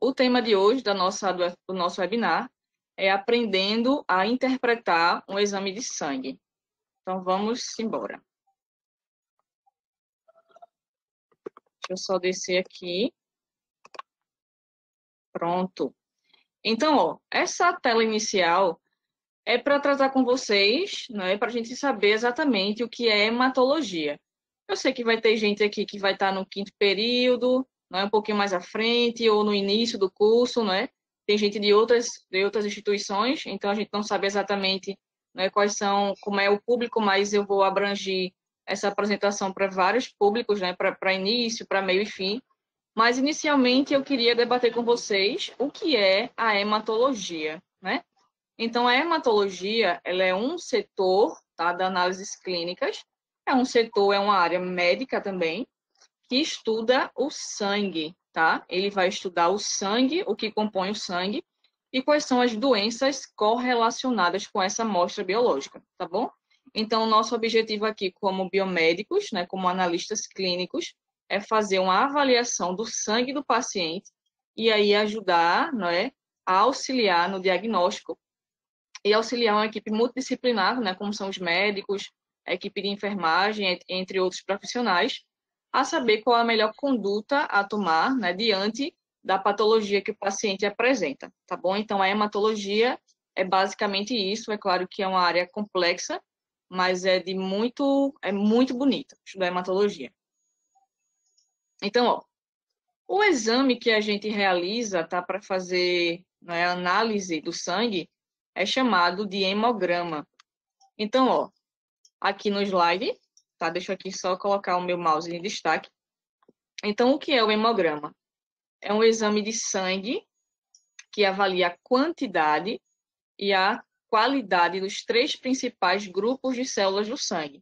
o tema de hoje do nosso webinar é aprendendo a interpretar um exame de sangue. Então, vamos embora. Deixa eu só descer aqui. Pronto. Então, ó, essa tela inicial é para tratar com vocês, né, para a gente saber exatamente o que é hematologia. Eu sei que vai ter gente aqui que vai estar no 5º período, né, um pouquinho mais à frente, ou no início do curso, né? Tem gente de outras instituições, então a gente não sabe exatamente, né, como é o público, mas eu vou abranger essa apresentação para vários públicos, né, para início, para meio e fim. Mas, inicialmente, eu queria debater com vocês o que é a hematologia, né? Então, a hematologia, ela é um setor, tá, das análises clínicas, é um setor, é uma área médica também, que estuda o sangue, tá? Ele vai estudar o sangue, o que compõe o sangue, e quais são as doenças correlacionadas com essa amostra biológica, tá bom? Então, o nosso objetivo aqui, como biomédicos, né, como analistas clínicos, é fazer uma avaliação do sangue do paciente e aí ajudar, né, a auxiliar no diagnóstico e auxiliar uma equipe multidisciplinar, né, como são os médicos, a equipe de enfermagem, entre outros profissionais, a saber qual a melhor conduta a tomar, né, diante da patologia que o paciente apresenta, tá bom? Então, a hematologia é basicamente isso. É claro que é uma área complexa, mas é muito bonita estudar hematologia. Então, ó, o exame que a gente realiza, tá, para fazer, né, análise do sangue é chamado de hemograma. Então, ó, aqui no slide, tá? Deixa eu aqui só colocar o meu mouse em destaque. Então, o que é o hemograma? É um exame de sangue que avalia a quantidade e a qualidade dos 3 principais grupos de células do sangue.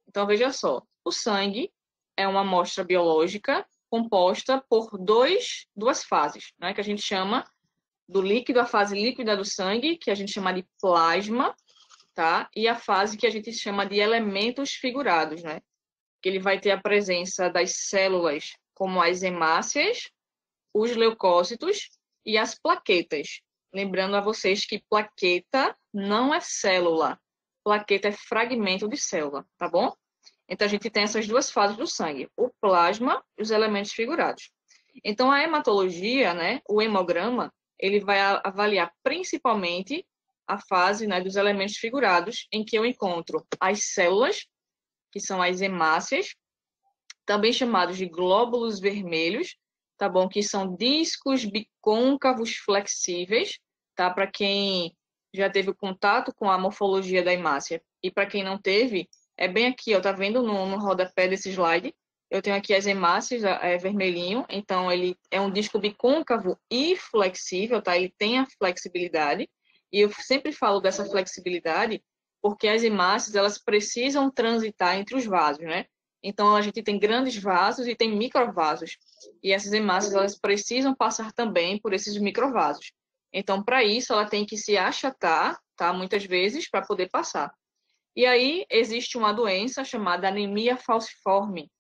Então, veja só, o sangue é uma amostra biológica composta por duas fases, né, que a gente chama do líquido, a fase líquida do sangue, que a gente chama de plasma, tá? E a fase que a gente chama de elementos figurados, né? Que ele vai ter a presença das células como as hemácias, os leucócitos e as plaquetas. Lembrando a vocês que plaqueta não é célula, plaqueta é fragmento de célula, tá bom? Então, a gente tem essas duas fases do sangue, o plasma e os elementos figurados. Então, a hematologia, né, o hemograma, ele vai avaliar principalmente a fase, né, dos elementos figurados, em que eu encontro as células, que são as hemácias, também chamados de glóbulos vermelhos, tá bom? Que são discos bicôncavos flexíveis, tá? Para quem já teve contato com a morfologia da hemácia e para quem não teve, é bem aqui, ó, tá vendo no rodapé desse slide? Eu tenho aqui as hemácias, vermelhinho, então ele é um disco bicôncavo e flexível, tá? Ele tem a flexibilidade, e eu sempre falo dessa flexibilidade porque as hemácias, elas precisam transitar entre os vasos, né? Então, a gente tem grandes vasos e tem microvasos, e essas hemácias, elas precisam passar também por esses microvasos. Então, para isso, ela tem que se achatar, tá? Muitas vezes, para poder passar. E aí existe uma doença chamada anemia falciforme,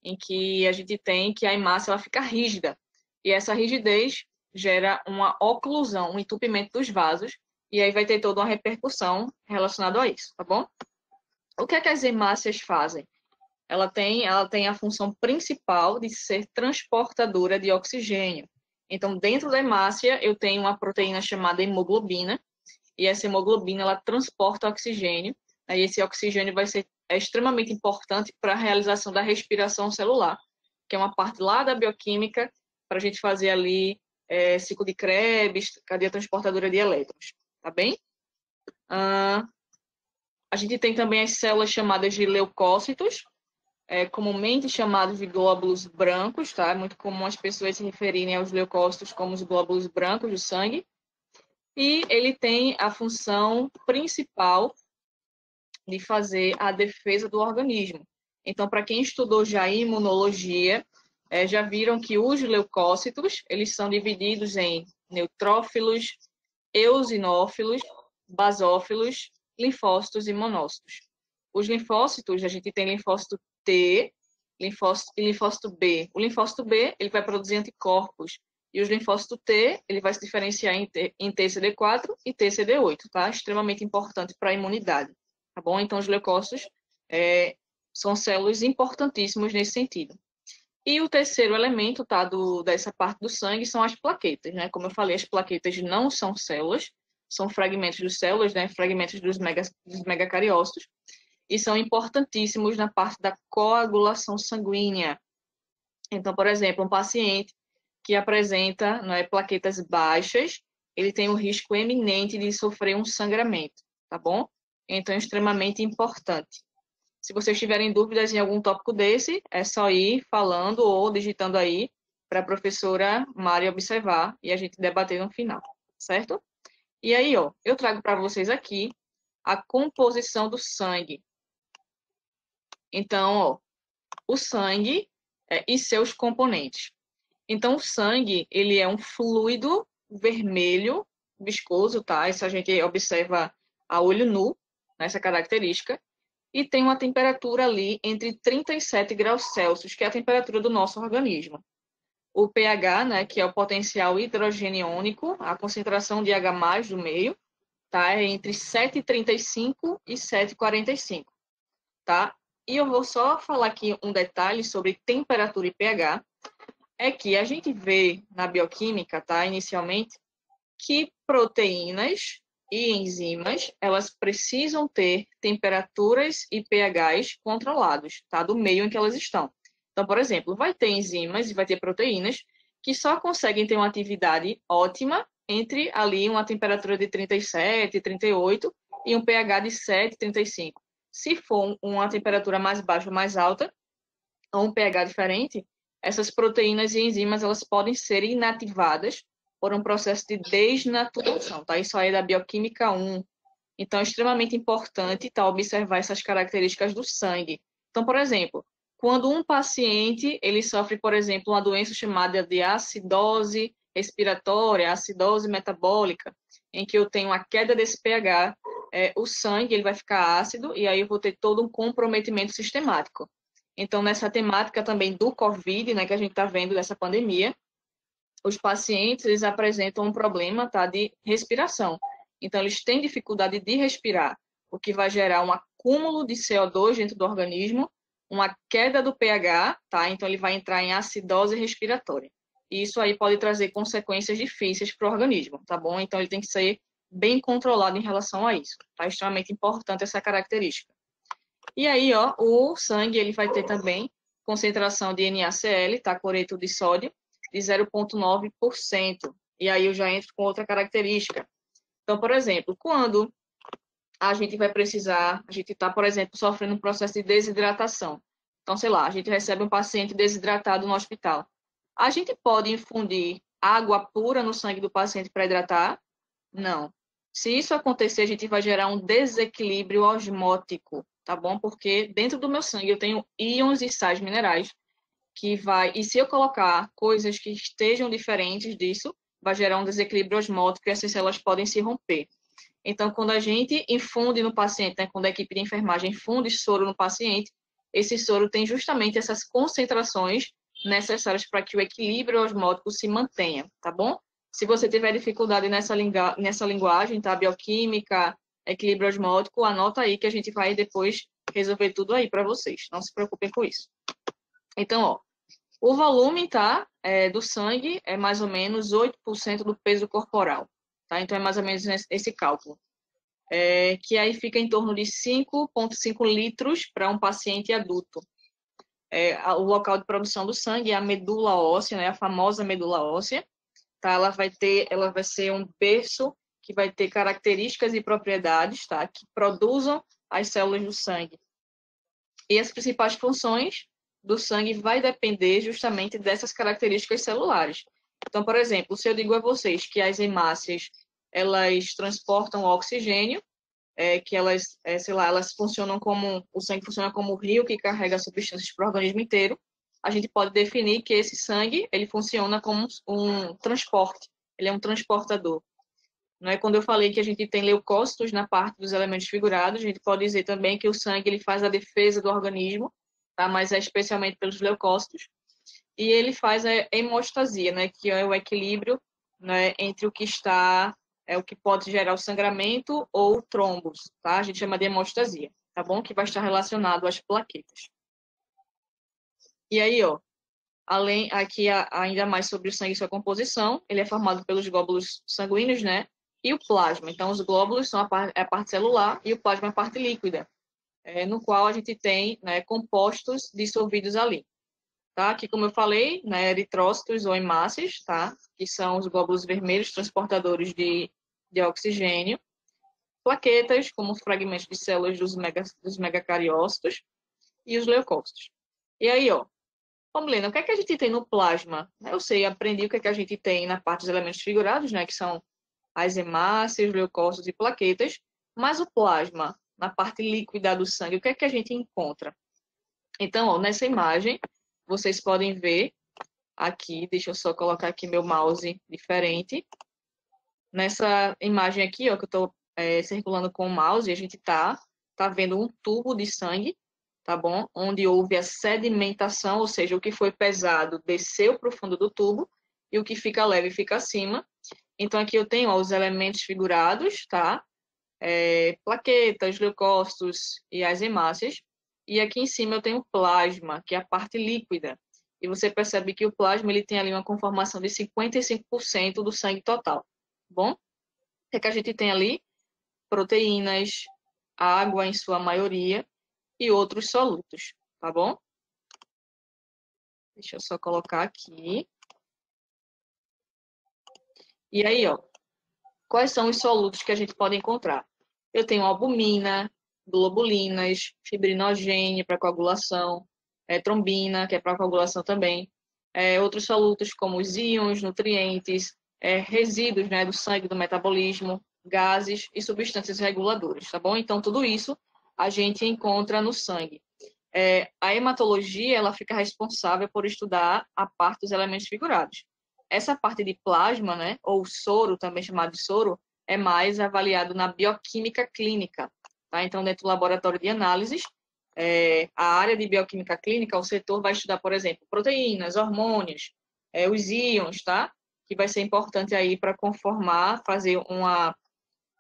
em que a gente tem que a hemácia ela fica rígida. E essa rigidez gera uma oclusão, um entupimento dos vasos, e aí vai ter toda uma repercussão relacionada a isso, tá bom? O que é que as hemácias fazem? Ela tem a função principal de ser transportadora de oxigênio. Então, dentro da hemácia, eu tenho uma proteína chamada hemoglobina, e essa hemoglobina ela transporta oxigênio. Aí esse oxigênio é extremamente importante para a realização da respiração celular, que é uma parte lá da bioquímica, para a gente fazer ali ciclo de Krebs, cadeia transportadora de elétrons, tá bem? A gente tem também as células chamadas de leucócitos, comumente chamados de glóbulos brancos, tá? É muito comum as pessoas se referirem aos leucócitos como os glóbulos brancos do sangue. E ele tem a função principal de fazer a defesa do organismo. Então, para quem estudou já imunologia, já viram que os leucócitos, eles são divididos em neutrófilos, eosinófilos, basófilos, linfócitos e monócitos. Os linfócitos, a gente tem linfócito T, linfócito e linfócito B. O linfócito B, ele vai produzir anticorpos E os linfócitos T, ele vai se diferenciar em TCD4 e TCD8, tá? Extremamente importante para a imunidade, tá bom? Então, os leucócitos são células importantíssimas nesse sentido. E o terceiro elemento, tá, dessa parte do sangue são as plaquetas, né? Como eu falei, as plaquetas não são células, são fragmentos de células, né? Fragmentos dos megacariócitos, e são importantíssimos na parte da coagulação sanguínea. Então, por exemplo, um paciente que apresenta, né, plaquetas baixas, ele tem um risco eminente de sofrer um sangramento, tá bom? Então, é extremamente importante. Se vocês tiverem dúvidas em algum tópico desse, é só ir falando ou digitando aí para a professora Mari observar e a gente debater no final, certo? E aí, ó, eu trago para vocês aqui a composição do sangue. Então, ó, o sangue e seus componentes. Então, o sangue, ele é um fluido vermelho, viscoso, tá? Isso a gente observa a olho nu, nessa característica, e tem uma temperatura ali entre 37 graus Celsius, que é a temperatura do nosso organismo. O pH, né, que é o potencial hidrogeniônico, a concentração de H+ do meio, tá? É entre 7,35 e 7,45, tá? E eu vou só falar aqui um detalhe sobre temperatura e pH, é que a gente vê na bioquímica, tá, inicialmente, que proteínas e enzimas, elas precisam ter temperaturas e pHs controlados, tá, do meio em que elas estão. Então, por exemplo, vai ter enzimas e vai ter proteínas que só conseguem ter uma atividade ótima entre ali uma temperatura de 37, 38 e um pH de 7, 35. Se for uma temperatura mais baixa ou mais alta, ou um pH diferente, essas proteínas e enzimas elas podem ser inativadas por um processo de desnaturação, tá? Isso aí é da bioquímica 1. Então, é extremamente importante, tá, observar essas características do sangue. Então, por exemplo, quando um paciente ele sofre, por exemplo, uma doença chamada de acidose respiratória, acidose metabólica, em que eu tenho a queda desse pH, o sangue ele vai ficar ácido e aí eu vou ter todo um comprometimento sistemático. Então, nessa temática também do COVID, né, que a gente está vendo dessa pandemia, os pacientes eles apresentam um problema, tá, de respiração. Então, eles têm dificuldade de respirar, o que vai gerar um acúmulo de CO2 dentro do organismo, uma queda do pH, tá? Então, ele vai entrar em acidose respiratória. E isso aí pode trazer consequências difíceis para o organismo, tá bom? Então, ele tem que ser bem controlado em relação a isso. Tá? É extremamente importante essa característica. E aí, ó, o sangue ele vai ter também concentração de NaCl, tá? Cloreto de sódio, de 0,9%. E aí eu já entro com outra característica. Então, por exemplo, quando a gente vai precisar, a gente está, por exemplo, sofrendo um processo de desidratação. Então, sei lá, a gente recebe um paciente desidratado no hospital. A gente pode infundir água pura no sangue do paciente para hidratar? Não. Se isso acontecer, a gente vai gerar um desequilíbrio osmótico, tá bom? Porque dentro do meu sangue eu tenho íons e sais minerais que vai, e se eu colocar coisas que estejam diferentes disso, vai gerar um desequilíbrio osmótico e essas células podem se romper. Então, quando a gente infunde no paciente, né, quando a equipe de enfermagem infunde soro no paciente, esse soro tem justamente essas concentrações necessárias para que o equilíbrio osmótico se mantenha, tá bom? Se você tiver dificuldade nessa linguagem, tá? Bioquímica, equilíbrio osmótico, anota aí que a gente vai depois resolver tudo aí para vocês. Não se preocupem com isso. Então, ó, o volume, tá, do sangue é mais ou menos 8% do peso corporal, tá? Então, é mais ou menos esse cálculo. Que aí fica em torno de 5,5 litros para um paciente adulto. O local de produção do sangue é a medula óssea, né, a famosa medula óssea, tá? Ela vai ser um berço que vai ter características e propriedades, tá, que produzam as células do sangue. E as principais funções do sangue vai depender justamente dessas características celulares. Então, por exemplo, se eu digo a vocês que as hemácias, elas transportam oxigênio, que elas, sei lá, elas funcionam como, o sangue funciona como o rio que carrega substâncias para o organismo inteiro, a gente pode definir que esse sangue, ele funciona como um transporte, ele é um transportador. Não é? Quando eu falei que a gente tem leucócitos na parte dos elementos figurados, a gente pode dizer também que o sangue ele faz a defesa do organismo, tá? Mas é especialmente pelos leucócitos. e ele faz a hemostasia, né, que é o equilíbrio, né, entre o que está, o que pode gerar o sangramento ou trombos, tá? A gente chama de hemostasia, tá bom? Que vai estar relacionado às plaquetas. E aí, ó, além aqui ainda mais sobre o sangue e sua composição, ele é formado pelos glóbulos sanguíneos, né? E o plasma. Então, os glóbulos são a parte celular e o plasma é a parte líquida, no qual a gente tem, né, compostos dissolvidos ali. Tá? Aqui, como eu falei, né, eritrócitos ou hemácias, tá? Que são os glóbulos vermelhos transportadores de oxigênio. Plaquetas, como os fragmentos de células dos megacariócitos. E os leucócitos. E aí, ó, Milena, o que é que a gente tem no plasma? Eu sei, aprendi o que é que a gente tem na parte dos elementos figurados, né? Que são as hemácias, leucócitos e plaquetas. Mas o plasma, na parte líquida do sangue, o que é que a gente encontra? Então, ó, nessa imagem, vocês podem ver aqui, deixa eu só colocar aqui meu mouse diferente. Nessa imagem aqui, ó, que eu estou circulando com o mouse, a gente tá vendo um tubo de sangue, tá bom? Onde houve a sedimentação, ou seja, o que foi pesado desceu para o fundo do tubo e o que fica leve fica acima. Então, aqui eu tenho, ó, os elementos figurados, tá? Plaquetas, leucócitos e as hemácias. E aqui em cima eu tenho o plasma, que é a parte líquida. E você percebe que o plasma ele tem ali uma conformação de 55% do sangue total. Bom? O que é que a gente tem ali? Proteínas, água em sua maioria e outros solutos, tá bom? Deixa eu só colocar aqui. E aí, ó, quais são os solutos que a gente pode encontrar? Eu tenho albumina, globulinas, fibrinogênio para coagulação, trombina, que é para coagulação também, outros solutos como os íons, nutrientes, resíduos, né, do sangue, do metabolismo, gases e substâncias reguladoras, tá bom? Então, tudo isso a gente encontra no sangue. A hematologia, ela fica responsável por estudar a parte dos elementos figurados. Essa parte de plasma, né, ou soro, também chamado de soro, é mais avaliado na bioquímica clínica, tá? Então, dentro do laboratório de análises, a área de bioquímica clínica, o setor vai estudar, por exemplo, proteínas, hormônios, os íons, tá? Que vai ser importante aí para conformar, fazer um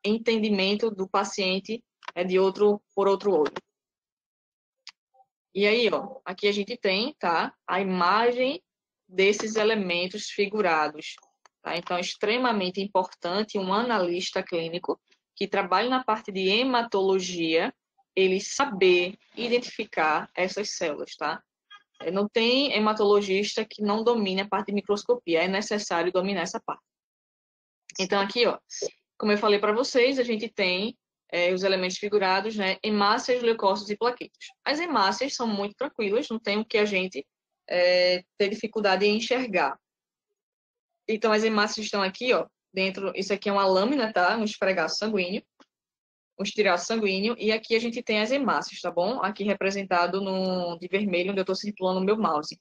entendimento do paciente por outro olho. E aí, ó, aqui a gente tem, tá, a imagem desses elementos figurados. Tá? Então, é extremamente importante um analista clínico que trabalhe na parte de hematologia, ele saber identificar essas células, tá? Não tem hematologista que não domine a parte de microscopia, é necessário dominar essa parte. Então, aqui, ó, como eu falei para vocês, a gente tem os elementos figurados, né? Hemácias, leucócitos e plaquetas. As hemácias são muito tranquilas, não tem o que a gente ter dificuldade em enxergar. Então, as hemácias estão aqui, ó, dentro, isso aqui é uma lâmina, tá? Um esfregaço sanguíneo, um estilhaço sanguíneo, e aqui a gente tem as hemácias, tá bom? Aqui representado de vermelho, onde eu estou circulando o meu mouse,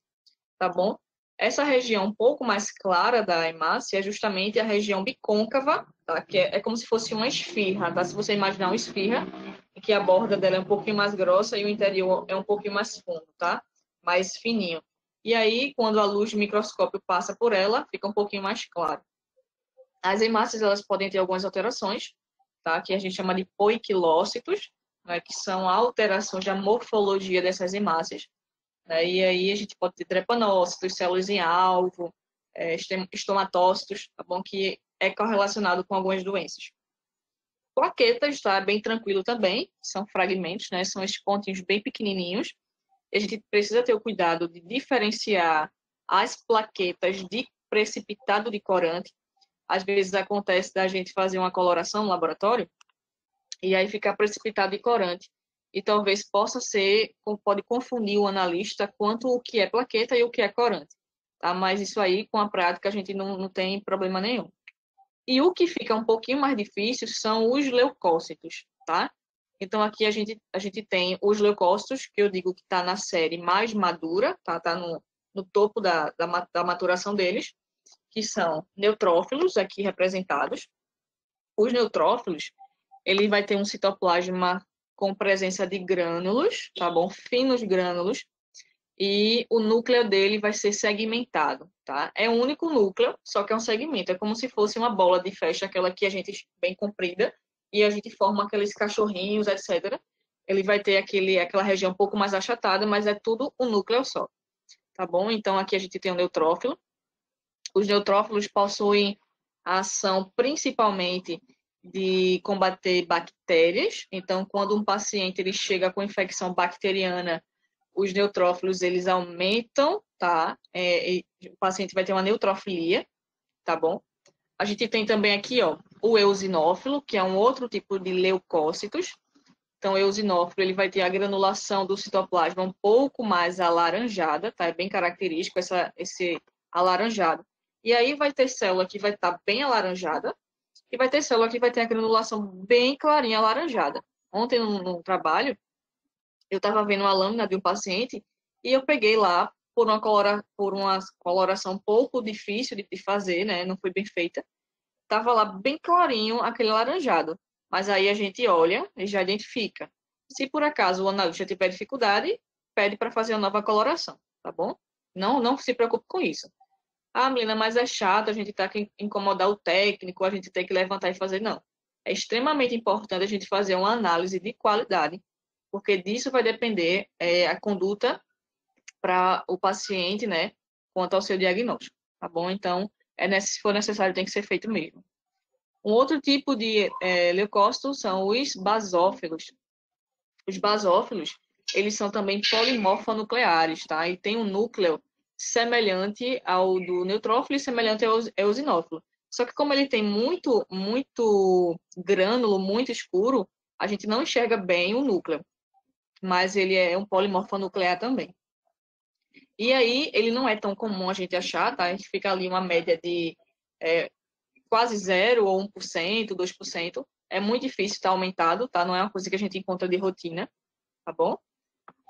tá bom? Essa região um pouco mais clara da hemácia é justamente a região bicôncava, tá? Que é como se fosse uma esfirra, tá? Se você imaginar uma esfirra, em que a borda dela é um pouquinho mais grossa e o interior é um pouquinho mais fundo, tá? Mais fininho. E aí, quando a luz do microscópio passa por ela, fica um pouquinho mais claro. As hemácias, elas podem ter algumas alterações, tá? Que a gente chama de poiquilócitos, né? Que são alterações da morfologia dessas hemácias. Né? E aí a gente pode ter trepanócitos, células em alvo, estomatócitos, tá bom? Que é correlacionado com algumas doenças. Plaquetas, tá? Bem tranquilo também, são fragmentos, né? São esses pontinhos bem pequenininhos. A gente precisa ter o cuidado de diferenciar as plaquetas de precipitado de corante. Às vezes acontece da gente fazer uma coloração no laboratório e aí ficar precipitado de corante. E talvez pode confundir o analista quanto o que é plaqueta e o que é corante. Tá? Mas isso aí, com a prática, a gente não tem problema nenhum. E o que fica um pouquinho mais difícil são os leucócitos, tá? Então, aqui a gente tem os leucócitos, que eu digo que está na série mais madura, tá? Tá no topo da maturação deles, que são neutrófilos, aqui representados. Os neutrófilos, ele vai ter um citoplasma com presença de grânulos, tá bom? Finos grânulos, e o núcleo dele vai ser segmentado, tá? É um único núcleo, só que é um segmento. É como se fosse uma bola de festa, aquela que a gente bem comprida, e a gente forma aqueles cachorrinhos, etc. Ele vai ter aquela região um pouco mais achatada, mas é tudo um núcleo só, tá bom? Então aqui a gente tem o neutrófilo. Os neutrófilos possuem a ação principalmente de combater bactérias. Então, quando um paciente ele chega com infecção bacteriana, os neutrófilos eles aumentam, tá? O paciente vai ter uma neutrofilia, tá bom? A gente tem também aqui, ó, o eosinófilo, que é um outro tipo de leucócitos. Então, o eosinófilo ele vai ter a granulação do citoplasma um pouco mais alaranjada, tá? É bem característico esse alaranjado. E aí vai ter célula que vai estar bem alaranjada e vai ter célula que vai ter a granulação bem clarinha alaranjada. Ontem, no trabalho, eu estava vendo uma lâmina de um paciente e eu peguei lá por uma coloração um pouco difícil de fazer, né? Não foi bem feita. Tava lá bem clarinho aquele laranjado. Mas aí a gente olha e já identifica. Se por acaso o analista tiver dificuldade, pede para fazer a nova coloração, tá bom? Não se preocupe com isso. Ah, menina, mas é chato, a gente tá que incomodar o técnico, a gente tem que levantar e fazer. Não. É extremamente importante a gente fazer uma análise de qualidade, porque disso vai depender a conduta para o paciente, né, quanto ao seu diagnóstico, tá bom? Então, se for necessário, tem que ser feito mesmo. Um outro tipo de leucócitos são os basófilos. Os basófilos, eles são também polimorfonucleares, tá? E tem um núcleo semelhante ao do neutrófilo e semelhante ao eosinófilo. Só que como ele tem muito grânulo, muito escuro, a gente não enxerga bem o núcleo, mas ele é um polimorfonuclear também. E aí, ele não é tão comum a gente achar, tá? A gente fica ali uma média de quase 0 ou 1%, 2%. É muito difícil estar aumentado, tá? Não é uma coisa que a gente encontra de rotina, tá bom?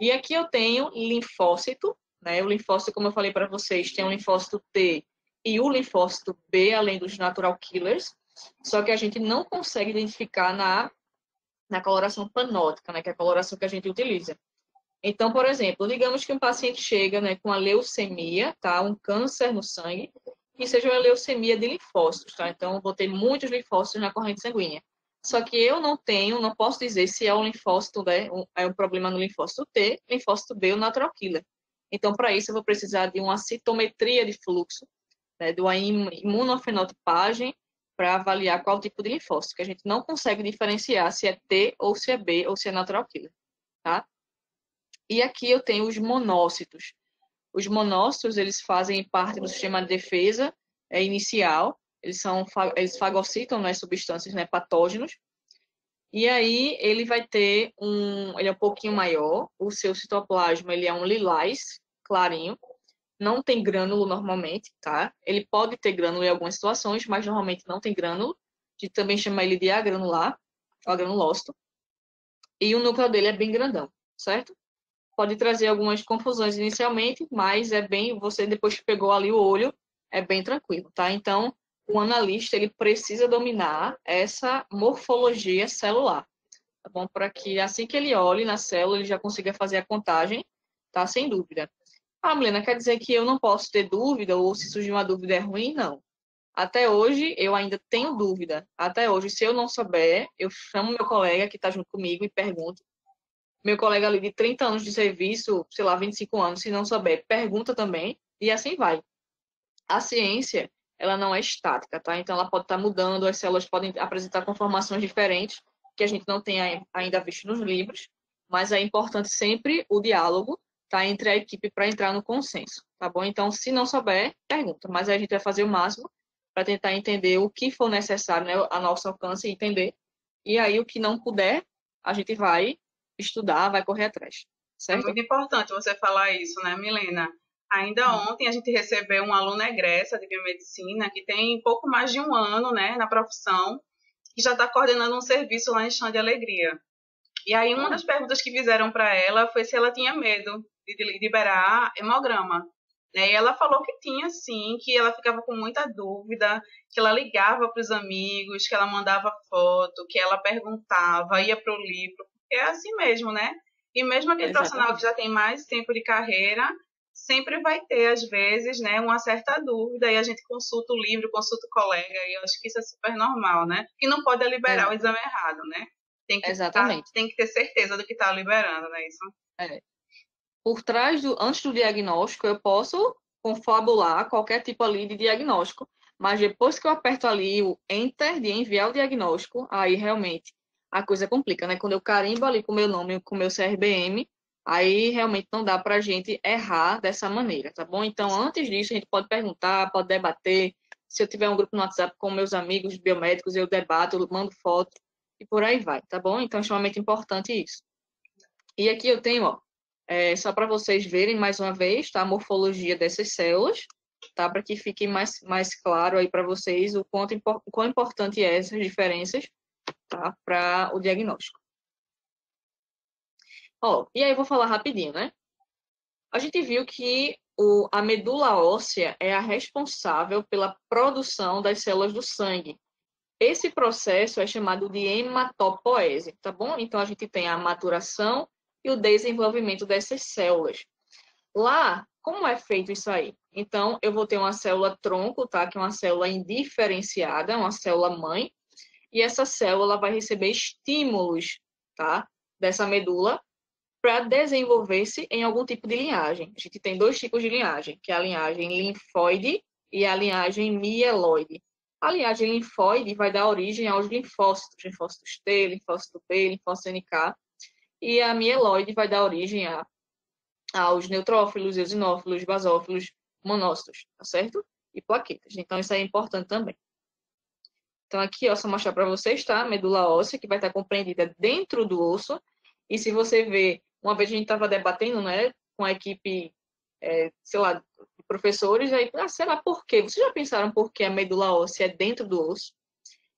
E aqui eu tenho linfócito, né? O linfócito, como eu falei para vocês, tem o linfócito T e o linfócito B, além dos natural killers. Só que a gente não consegue identificar na coloração panótica, né? Que é a coloração que a gente utiliza. Então, por exemplo, digamos que um paciente chega, né, com a leucemia, tá? Um câncer no sangue, e seja uma leucemia de linfócitos, tá? Então, eu botei muitos linfócitos na corrente sanguínea. Só que eu não posso dizer se é um linfócito, né, é um problema no linfócito T, linfócito B ou natural killer. Então, para isso, eu vou precisar de uma citometria de fluxo, né, de uma imunofenotipagem, para avaliar qual tipo de linfócito, que a gente não consegue diferenciar se é T ou se é B ou se é natural killer, tá? E aqui eu tenho os monócitos. Os monócitos, eles fazem parte do sistema de defesa inicial. Eles fagocitam, né, substâncias, né, patógenos. E aí ele vai ter ele é um pouquinho maior. O seu citoplasma, ele é um lilás clarinho. Não tem grânulo normalmente, tá? Ele pode ter grânulo em algumas situações, mas normalmente não tem grânulo. A gente também chama ele de agranular, agranulócito. E o núcleo dele é bem grandão, certo? Pode trazer algumas confusões inicialmente, mas você depois que pegou ali o olho, é bem tranquilo, tá? Então, o analista, ele precisa dominar essa morfologia celular, tá bom? Para que assim que ele olhe na célula, ele já consiga fazer a contagem, tá? Sem dúvida. Ah, Milena, quer dizer que eu não posso ter dúvida ou se surgir uma dúvida é ruim? Não. Até hoje, eu ainda tenho dúvida. Até hoje, se eu não souber, eu chamo meu colega que está junto comigo e pergunto. Meu colega ali de 30 anos de serviço, sei lá, 25 anos, se não souber, pergunta também, e assim vai. A ciência, ela não é estática, tá? Então, ela pode estar mudando, as células podem apresentar conformações diferentes, que a gente não tem ainda visto nos livros, mas é importante sempre o diálogo, tá? Entre a equipe para entrar no consenso, tá bom? Então, se não souber, pergunta, mas a gente vai fazer o máximo para tentar entender o que for necessário, né, a nosso alcance e entender. E aí, o que não puder, a gente vai estudar, vai correr atrás, É certo? muito importante você falar isso, né, Milena? Ainda ontem a gente recebeu uma aluna egressa de biomedicina que tem pouco mais de um ano, né, na profissão, que já está coordenando um serviço lá em Chão de Alegria. E aí uma Ah, das perguntas que fizeram para ela foi se ela tinha medo de liberar hemograma. Né? E ela falou que tinha sim, que ela ficava com muita dúvida, que ela ligava para os amigos, que ela mandava foto, que ela perguntava, ia para o livro, porque é assim mesmo, né? E mesmo aquele profissional que exatamente. já tem mais tempo de carreira, sempre vai ter, às vezes, né, uma certa dúvida, e a gente consulta o livro, consulta o colega, e eu acho que isso é super normal, né? Que não pode liberar o É, exame errado, né? exatamente. Tem que ter certeza do que está liberando, né? Isso. É. Antes do diagnóstico, eu posso confabular qualquer tipo ali de diagnóstico, mas depois que eu aperto ali o Enter de enviar o diagnóstico, aí realmente a coisa complica, né? Quando eu carimbo ali com o meu nome, com o meu CRBM, aí realmente não dá para a gente errar dessa maneira, tá bom? Então, antes disso, a gente pode perguntar, pode debater. Se eu tiver um grupo no WhatsApp com meus amigos biomédicos, eu debato, eu mando foto e por aí vai, tá bom? Então, é extremamente importante isso. E aqui eu tenho, ó, só para vocês verem mais uma vez, tá? A morfologia dessas células, tá? Para que fique mais claro aí para vocês o quão importante é essas diferenças, tá? Para o diagnóstico. Ó, e aí eu vou falar rapidinho, né? A gente viu que a medula óssea é a responsável pela produção das células do sangue. Esse processo é chamado de hematopoese, tá bom? Então a gente tem a maturação e o desenvolvimento dessas células. Lá, como é feito isso aí? Então, eu vou ter uma célula tronco, tá? Que é uma célula indiferenciada, uma célula mãe, e essa célula vai receber estímulos, tá? Dessa medula para desenvolver-se em algum tipo de linhagem. A gente tem dois tipos de linhagem, que é a linhagem linfóide e a linhagem mieloide. A linhagem linfóide vai dar origem aos linfócitos, linfócitos T, linfócito B, linfócito NK, e a mieloide vai dar origem aos neutrófilos, eosinófilos, basófilos, monócitos, tá certo? E plaquetas. Então, isso aí é importante também. Então, aqui, ó, só mostrar para vocês, tá? A medula óssea, que vai estar compreendida dentro do osso. E se você ver, uma vez a gente estava debatendo, né, com a equipe, sei lá, de professores, aí, sei lá por quê. Vocês já pensaram por que a medula óssea é dentro do osso?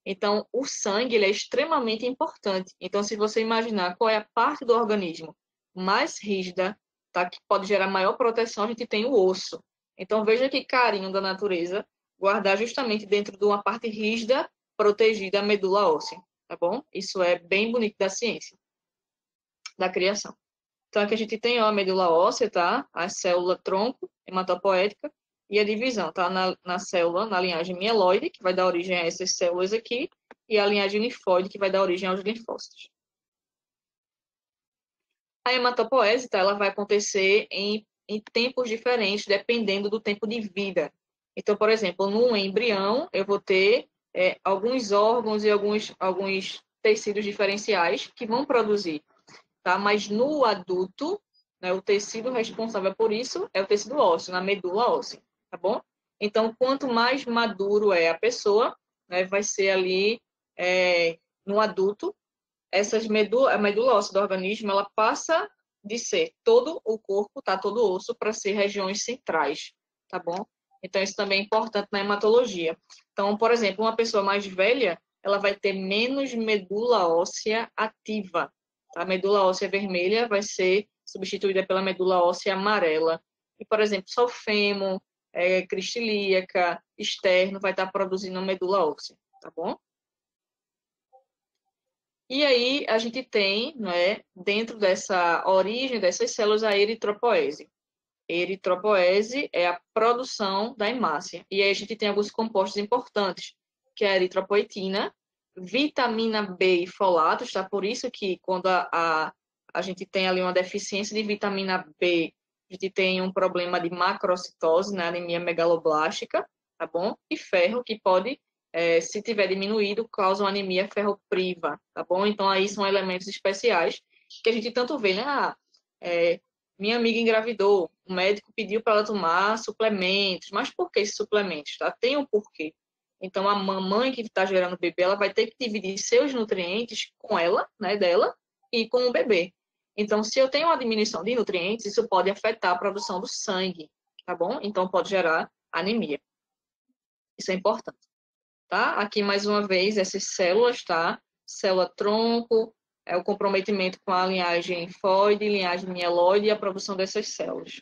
Então, o sangue, ele é extremamente importante. Então, se você imaginar qual é a parte do organismo mais rígida, tá, que pode gerar maior proteção, a gente tem o osso. Então, veja que carinho da natureza guardar justamente dentro de uma parte rígida, protegida a medula óssea, tá bom? Isso é bem bonito da ciência, da criação. Então, aqui a gente tem ó, a medula óssea, tá? A célula tronco, hematopoética, e a divisão, tá? Na célula, na linhagem mieloide, que vai dar origem a essas células aqui, e a linhagem linfóide, que vai dar origem aos linfócitos. A hematopoese, tá? Ela vai acontecer em tempos diferentes, dependendo do tempo de vida. Então, por exemplo, num embrião, eu vou ter alguns órgãos e alguns tecidos diferenciais que vão produzir, tá? Mas no adulto, né, o tecido responsável por isso é o tecido ósseo, na medula óssea, tá bom? Então, quanto mais maduro é a pessoa, né, vai ser ali no adulto, a medula óssea do organismo, ela passa de ser todo o corpo, tá? Todo o osso, para ser regiões centrais, tá bom? Então, isso também é importante na hematologia. Então, por exemplo, uma pessoa mais velha, ela vai ter menos medula óssea ativa. Tá? A medula óssea vermelha vai ser substituída pela medula óssea amarela. E, por exemplo, só o fêmur, crista ilíaca, externo, vai estar produzindo medula óssea, tá bom? E aí a gente tem, não é, dentro dessa origem dessas células, a eritropoese. Eritropoese é a produção da hemácia. E aí a gente tem alguns compostos importantes, que é a eritropoetina, vitamina B e folatos, tá? Por isso que quando a gente tem ali uma deficiência de vitamina B, a gente tem um problema de macrocitose, né? Anemia megaloblástica, tá bom? E ferro, que pode se tiver diminuído, causa uma anemia ferropriva, tá bom? Então, aí são elementos especiais que a gente tanto vê, né? Minha amiga engravidou, o médico pediu para ela tomar suplementos, mas por que esses suplementos? Tá? Tem um porquê. Então, a mamãe que está gerando o bebê, ela vai ter que dividir seus nutrientes com ela, né, dela, e com o bebê. Então, se eu tenho uma diminuição de nutrientes, isso pode afetar a produção do sangue, tá bom? Então, pode gerar anemia. Isso é importante. Tá? Aqui, mais uma vez, essas células, tá? Célula tronco, o comprometimento com a linhagem linfóide, linhagem mieloide e a produção dessas células.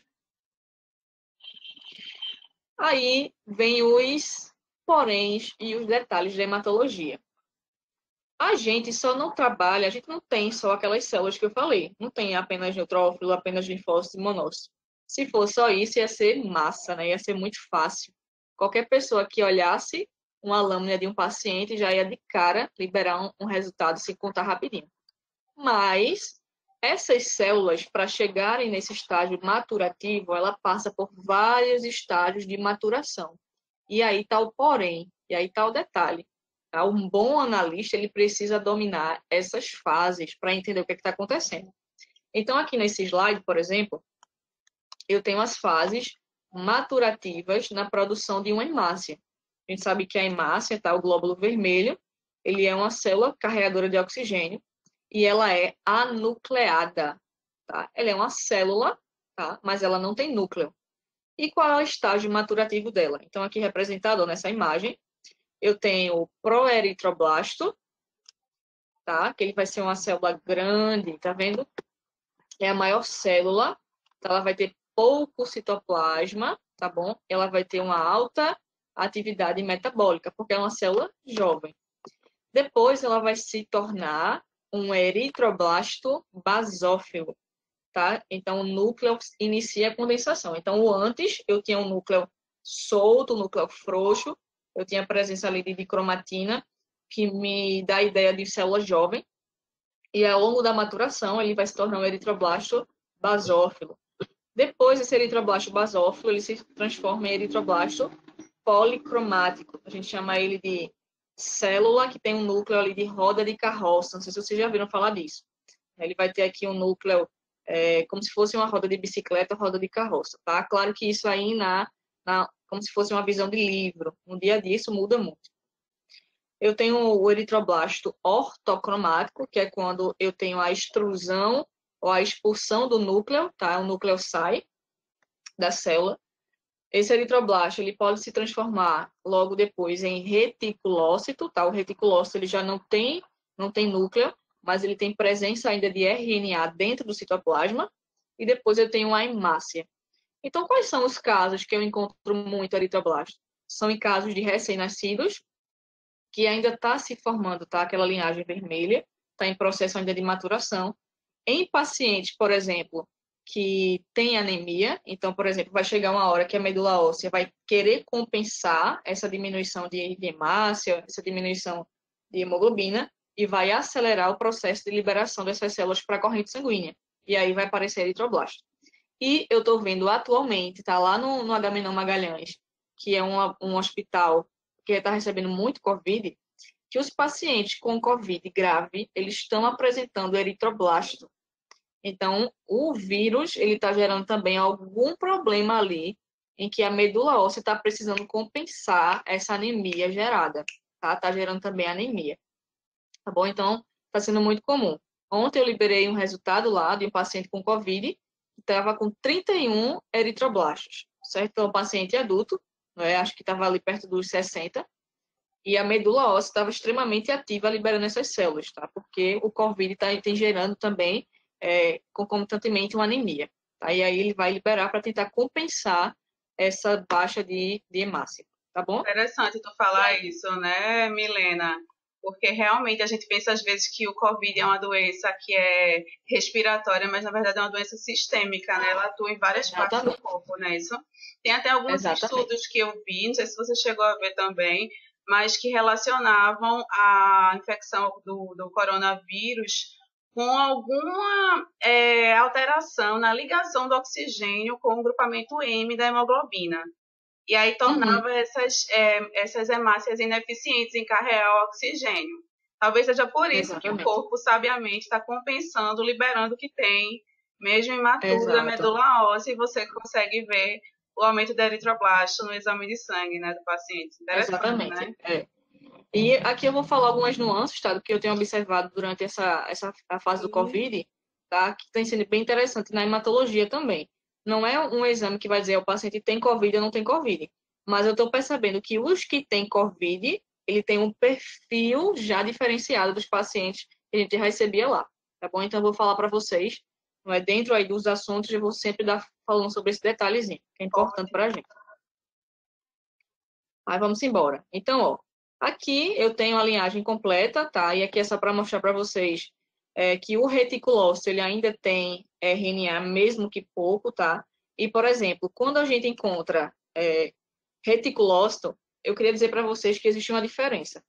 Aí vem os poréns e os detalhes da hematologia. A gente só não trabalha, a gente não tem só aquelas células que eu falei. Não tem apenas neutrófilo, apenas linfócito e monócito. Se fosse só isso, ia ser massa, né? Ia ser muito fácil. Qualquer pessoa que olhasse uma lâmina de um paciente já ia de cara liberar um resultado se contar rapidinho. Mas essas células, para chegarem nesse estágio maturativo, ela passa por vários estágios de maturação. E aí está o porém, e aí está o detalhe. Tá? Um bom analista, ele precisa dominar essas fases para entender o que está acontecendo. Então, aqui nesse slide, por exemplo, eu tenho as fases maturativas na produção de uma hemácia. A gente sabe que a hemácia, tá? O glóbulo vermelho, ele é uma célula carregadora de oxigênio e ela é anucleada, tá? Ela é uma célula, tá? Mas ela não tem núcleo. E qual é o estágio maturativo dela? Então, aqui representado nessa imagem, eu tenho o proeritroblasto, tá? Que ele vai ser uma célula grande, tá vendo? É a maior célula, então ela vai ter pouco citoplasma, tá bom? Ela vai ter uma alta atividade metabólica, porque é uma célula jovem. Depois ela vai se tornar um eritroblasto basófilo, tá? Então o núcleo inicia a condensação. Então o antes eu tinha um núcleo solto, um núcleo frouxo, eu tinha a presença ali de dicromatina, que me dá a ideia de célula jovem, e ao longo da maturação ele vai se tornar um eritroblasto basófilo. Depois desse eritroblasto basófilo, ele se transforma em eritroblasto policromático. A gente chama ele de célula que tem um núcleo ali de roda de carroça. Não sei se vocês já viram falar disso. Ele vai ter aqui um núcleo como se fosse uma roda de bicicleta, roda de carroça, tá? Claro que isso aí como se fosse uma visão de livro. No dia a dia isso muda muito. Eu tenho o eritroblasto ortocromático, que é quando eu tenho a extrusão ou a expulsão do núcleo, tá? O núcleo sai da célula. Esse eritroblasto, ele pode se transformar logo depois em reticulócito, tá? O reticulócito, ele já não tem núcleo, mas ele tem presença ainda de RNA dentro do citoplasma. E depois eu tenho a hemácia. Então, quais são os casos que eu encontro muito eritroblasto? São em casos de recém-nascidos, que ainda está se formando, tá? Aquela linhagem vermelha, está em processo ainda de maturação. Em pacientes, por exemplo, que têm anemia, então, por exemplo, vai chegar uma hora que a medula óssea vai querer compensar essa diminuição de hemácia, essa diminuição de hemoglobina, e vai acelerar o processo de liberação dessas células para a corrente sanguínea. E aí vai aparecer eritroblasto. E eu estou vendo atualmente, tá lá no Agamenon Magalhães, que é um hospital que está recebendo muito Covid, que os pacientes com Covid grave, eles estão apresentando eritroblasto. Então, o vírus, ele está gerando também algum problema ali, em que a medula óssea está precisando compensar essa anemia gerada, tá? Está gerando também anemia, tá bom? Então, está sendo muito comum. Ontem eu liberei um resultado lá de um paciente com Covid, que estava com 31 eritroblastos, certo? Então, um paciente adulto, né? Acho que estava ali perto dos 60, e a medula óssea estava extremamente ativa liberando essas células, tá? Porque o COVID tem gerando também, concomitantemente, uma anemia. Tá? E aí ele vai liberar para tentar compensar essa baixa de hemácia, tá bom? Interessante tu falar isso, né, Milena? Porque realmente a gente pensa às vezes que o Covid é uma doença que é respiratória, mas na verdade é uma doença sistêmica, né? Ela atua em várias partes do corpo, né? Isso. Tem até alguns estudos que eu vi, não sei se você chegou a ver também, mas que relacionavam a infecção do coronavírus com alguma alteração na ligação do oxigênio com o grupamento M da hemoglobina. E aí tornava essas hemácias ineficientes em carregar o oxigênio. Talvez seja por isso que o corpo, sabiamente, está compensando, liberando o que tem, mesmo imatura, medula óssea, e você consegue ver o aumento do eritroblasto no exame de sangue, né, do paciente. Exatamente, né? E aqui eu vou falar algumas nuances, tá, do que eu tenho observado durante a fase do COVID, tá, que tem sido bem interessante na hematologia também. Não é um exame que vai dizer o paciente tem COVID ou não tem COVID, mas eu estou percebendo que os que têm COVID, ele tem um perfil já diferenciado dos pacientes que a gente recebia lá, tá bom? Então eu vou falar para vocês, não é dentro aí dos assuntos, eu vou sempre falando sobre esse detalhezinho, que é importante para a gente. Aí vamos embora. Então, ó, aqui eu tenho a linhagem completa, tá? E aqui é só para mostrar para vocês que o reticulócito, ele ainda tem RNA, mesmo que pouco, tá? E, por exemplo, quando a gente encontra reticulócito, eu queria dizer para vocês que existe uma diferença.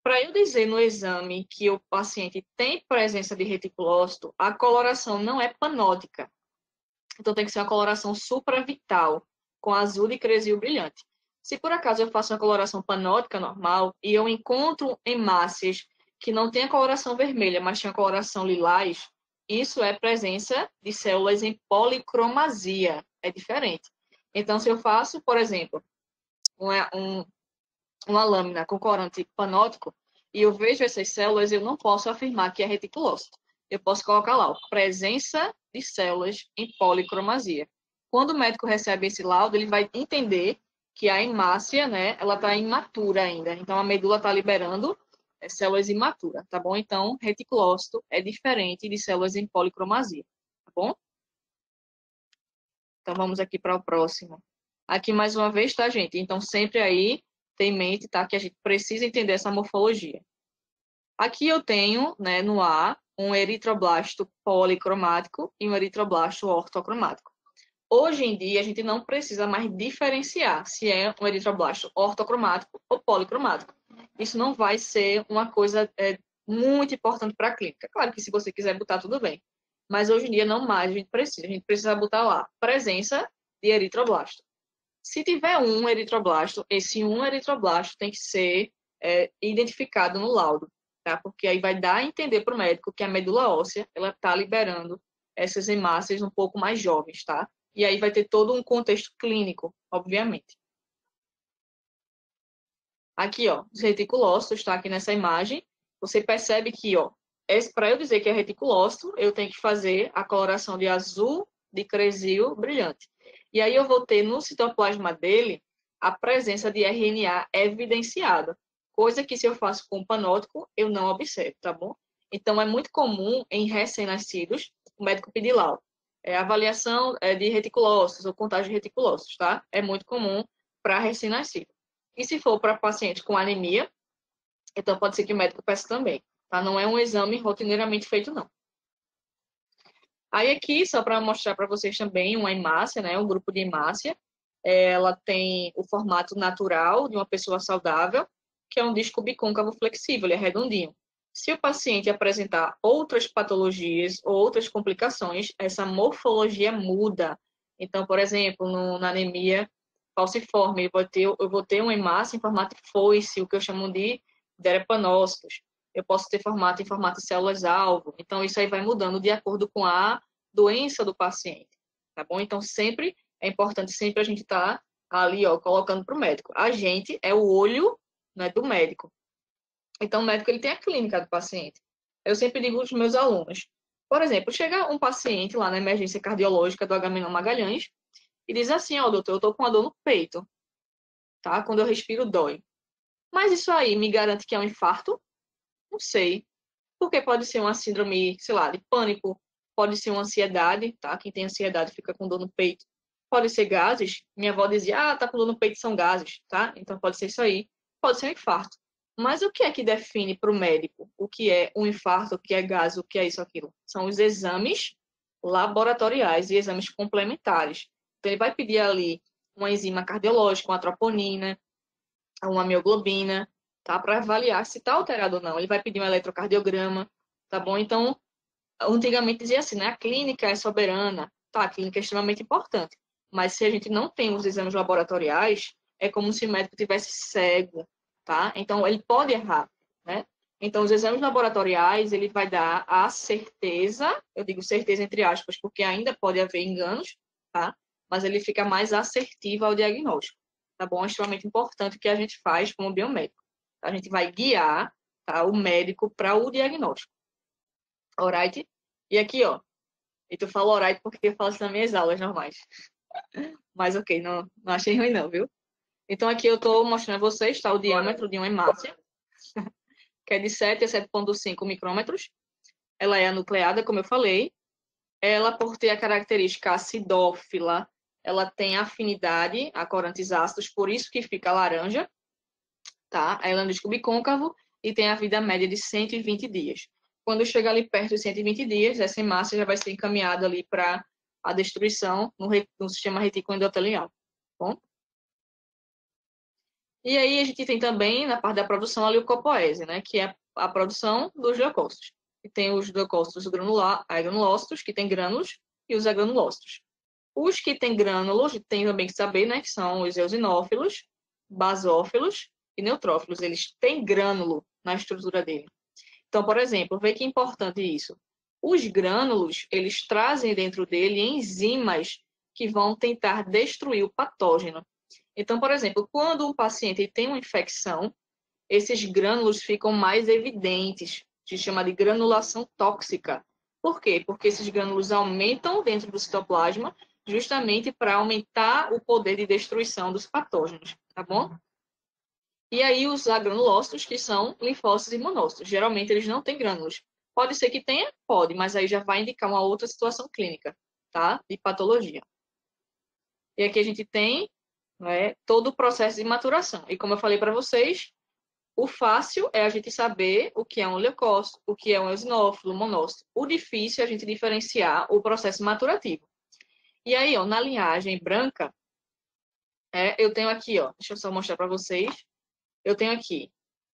Para eu dizer no exame que o paciente tem presença de reticulócito, a coloração não é panótica. Então, tem que ser uma coloração supravital, com azul de cresil brilhante. Se por acaso eu faço uma coloração panótica normal e eu encontro hemácias que não têm a coloração vermelha, mas têm a coloração lilás, isso é presença de células em policromasia. É diferente. Então, se eu faço, por exemplo, uma lâmina com corante panótico e eu vejo essas células, eu não posso afirmar que é reticulócito. Eu posso colocar lá, ó, presença de células em policromasia. Quando o médico recebe esse laudo, ele vai entender que a hemácia, né, ela está imatura ainda. Então, a medula está liberando células imaturas, tá bom? Então, reticulócito é diferente de células em policromasia, tá bom? Então, vamos aqui para o próximo. Aqui, mais uma vez, tá, gente? Então, sempre aí, tem em mente, tá, que a gente precisa entender essa morfologia. Aqui eu tenho, né, no A, um eritroblasto policromático e um eritroblasto ortocromático. Hoje em dia, a gente não precisa mais diferenciar se é um eritroblasto ortocromático ou policromático. Isso não vai ser uma coisa muito importante para a clínica. Claro que se você quiser botar, tudo bem. Mas hoje em dia, não mais a gente precisa. A gente precisa botar lá, presença de eritroblasto. Se tiver um eritroblasto, esse um eritroblasto tem que ser identificado no laudo, tá? Porque aí vai dar a entender para o médico que a medula óssea, ela está liberando essas hemácias um pouco mais jovens, tá? E aí vai ter todo um contexto clínico, obviamente. Aqui, ó, os reticulócitos, tá? Aqui nessa imagem, você percebe que, ó, para eu dizer que é reticulócito, eu tenho que fazer a coloração de azul de cresil brilhante. E aí eu vou ter no citoplasma dele a presença de RNA evidenciada, coisa que se eu faço com panótico, eu não observo, tá bom? Então, é muito comum em recém-nascidos o médico pedir laudo. Avaliação de reticulócitos ou contagem de reticulócitos, tá? É muito comum para recém-nascido. E se for para paciente com anemia, então pode ser que o médico peça também, tá? Não é um exame rotineiramente feito, não. Aí aqui, só para mostrar para vocês também, uma hemácia, né? Um grupo de hemácia. Ela tem o formato natural de uma pessoa saudável, que é um disco bicôncavo flexível, ele é redondinho. Se o paciente apresentar outras patologias ou outras complicações, essa morfologia muda. Então, por exemplo, na anemia falciforme, eu vou ter uma hemácia em formato de foice, o que eu chamo de drepanócitos. Eu posso ter formato em formato de células-alvo. Então, isso aí vai mudando de acordo com a doença do paciente, tá bom? Então, sempre é importante sempre a gente estar ali, ó, colocando para o médico. A gente é o olho, né, do médico. Então, o médico ele tem a clínica do paciente. Eu sempre digo aos meus alunos, por exemplo, chega um paciente lá na emergência cardiológica do Agamenon Magalhães e diz assim, ó, doutor, eu tô com uma dor no peito, tá? Quando eu respiro, dói. Mas isso aí me garante que é um infarto? Não sei. Porque pode ser uma síndrome, sei lá, de pânico, pode ser uma ansiedade, tá? Quem tem ansiedade fica com dor no peito. Pode ser gases. Minha avó dizia, tá com dor no peito, são gases, tá? Então pode ser isso aí. Pode ser um infarto. Mas o que é que define para o médico o que é um infarto, o que é gás, o que é isso, aquilo? São os exames laboratoriais e exames complementares. Então, ele vai pedir ali uma enzima cardiológica, uma troponina, uma mioglobina, tá? Para avaliar se está alterado ou não. Ele vai pedir um eletrocardiograma, tá bom? Então, antigamente dizia assim, né? A clínica é soberana. Tá, a clínica é extremamente importante. Mas se a gente não tem os exames laboratoriais, é como se o médico tivesse cego, tá? Então, ele pode errar, né? Então, os exames laboratoriais, ele vai dar a certeza, eu digo certeza entre aspas, porque ainda pode haver enganos, tá? Mas ele fica mais assertivo ao diagnóstico, tá bom? É extremamente importante o que a gente faz como biomédico. A gente vai guiar, tá, o médico para o diagnóstico. Alright? E aqui, ó, e tu fala alright porque eu falo isso nas minhas aulas normais. Mas ok, não achei ruim não, viu? Então aqui eu tô mostrando a vocês, tá, o diâmetro de uma hemácia, que é de 7 a 7,5 micrômetros. Ela é anucleada, como eu falei. Ela, por ter a característica acidófila, ela tem afinidade a corantes ácidos, por isso que fica laranja, tá? Ela é um disco bicôncavo e tem a vida média de 120 dias. Quando chega ali perto de 120 dias, essa hemácia já vai ser encaminhada ali para a destruição no sistema retículo endotelial. Tá bom? E aí a gente tem também, na parte da produção, a leucopoese, né, que é a produção dos leucócitos. E tem os leucócitos granulócitos, que tem grânulos, e os agranulócitos. Os que têm grânulos, tem também que saber, né, que são os eosinófilos, basófilos e neutrófilos. Eles têm grânulo na estrutura dele. Então, por exemplo, vê que é importante isso. Os grânulos, eles trazem dentro dele enzimas que vão tentar destruir o patógeno. Então, por exemplo, quando um paciente tem uma infecção, esses grânulos ficam mais evidentes, se chama de granulação tóxica. Por quê? Porque esses grânulos aumentam dentro do citoplasma, justamente para aumentar o poder de destruição dos patógenos, tá bom? E aí os agranulócitos, que são linfócitos e monócitos. Geralmente eles não têm grânulos. Pode ser que tenha? Pode, mas aí já vai indicar uma outra situação clínica, tá? De patologia. E aqui a gente tem, né, todo o processo de maturação. E como eu falei para vocês, o fácil é a gente saber o que é um leucócito, o que é um eosinófilo, monócito. O difícil é a gente diferenciar o processo maturativo. E aí, ó, na linhagem branca, eu tenho aqui, ó, deixa eu só mostrar para vocês. Eu tenho aqui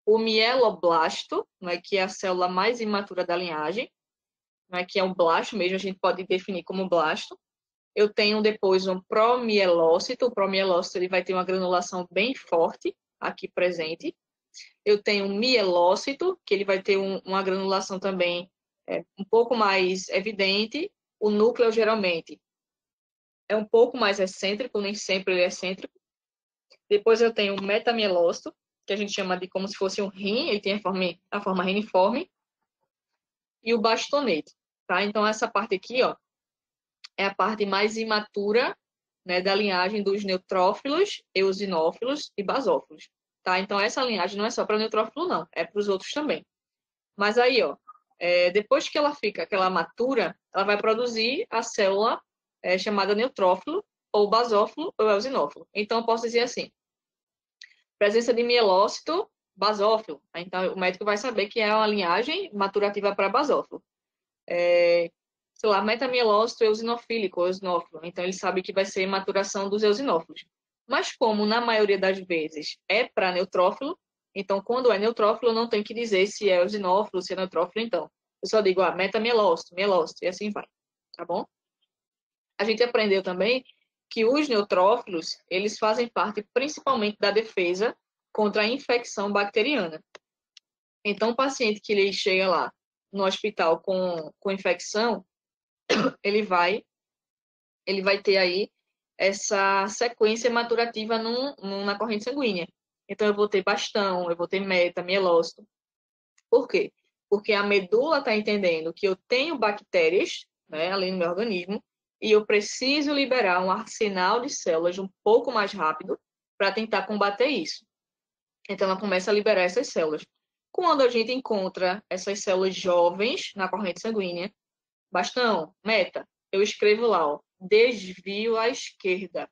o mieloblasto, né, que é a célula mais imatura da linhagem, né, que é um blasto mesmo, a gente pode definir como blasto. Eu tenho depois um promielócito. O promielócito ele vai ter uma granulação bem forte aqui presente. Eu tenho um mielócito, que ele vai ter uma granulação também um pouco mais evidente. O núcleo, geralmente, é um pouco mais excêntrico, nem sempre ele é excêntrico. Depois eu tenho o metamielócito, que a gente chama de como se fosse um rim, ele tem a forma reniforme. E o bastonete, tá? Então, essa parte aqui, ó, é a parte mais imatura, né, da linhagem dos neutrófilos, eosinófilos e basófilos, tá? Então, essa linhagem não é só para neutrófilo, não, é para os outros também. Mas aí, ó, depois que ela matura, ela vai produzir a célula chamada neutrófilo, ou basófilo, ou eosinófilo. Então, eu posso dizer assim, presença de mielócito, basófilo. Então, o médico vai saber que é uma linhagem maturativa para basófilo. Sei lá, metamielócito eosinofílico, ou eosinófilo. Então, ele sabe que vai ser maturação dos eosinófilos. Mas como, na maioria das vezes, é para neutrófilo, então, quando é neutrófilo, não tem que dizer se é eosinófilo, se é neutrófilo, então. Eu só digo, metamielócito, mielócito, e assim vai, tá bom? A gente aprendeu também que os neutrófilos, eles fazem parte principalmente da defesa contra a infecção bacteriana. Então, o paciente que ele chega lá no hospital com infecção, ele vai ter aí essa sequência maturativa na corrente sanguínea. Então, eu vou ter bastão, eu vou ter meta, mielócito. Por quê? Porque a medula está entendendo que eu tenho bactérias, né, ali no meu organismo, e eu preciso liberar um arsenal de células um pouco mais rápido para tentar combater isso. Então, ela começa a liberar essas células. Quando a gente encontra essas células jovens na corrente sanguínea, bastão, meta, eu escrevo lá, ó, desvio à esquerda.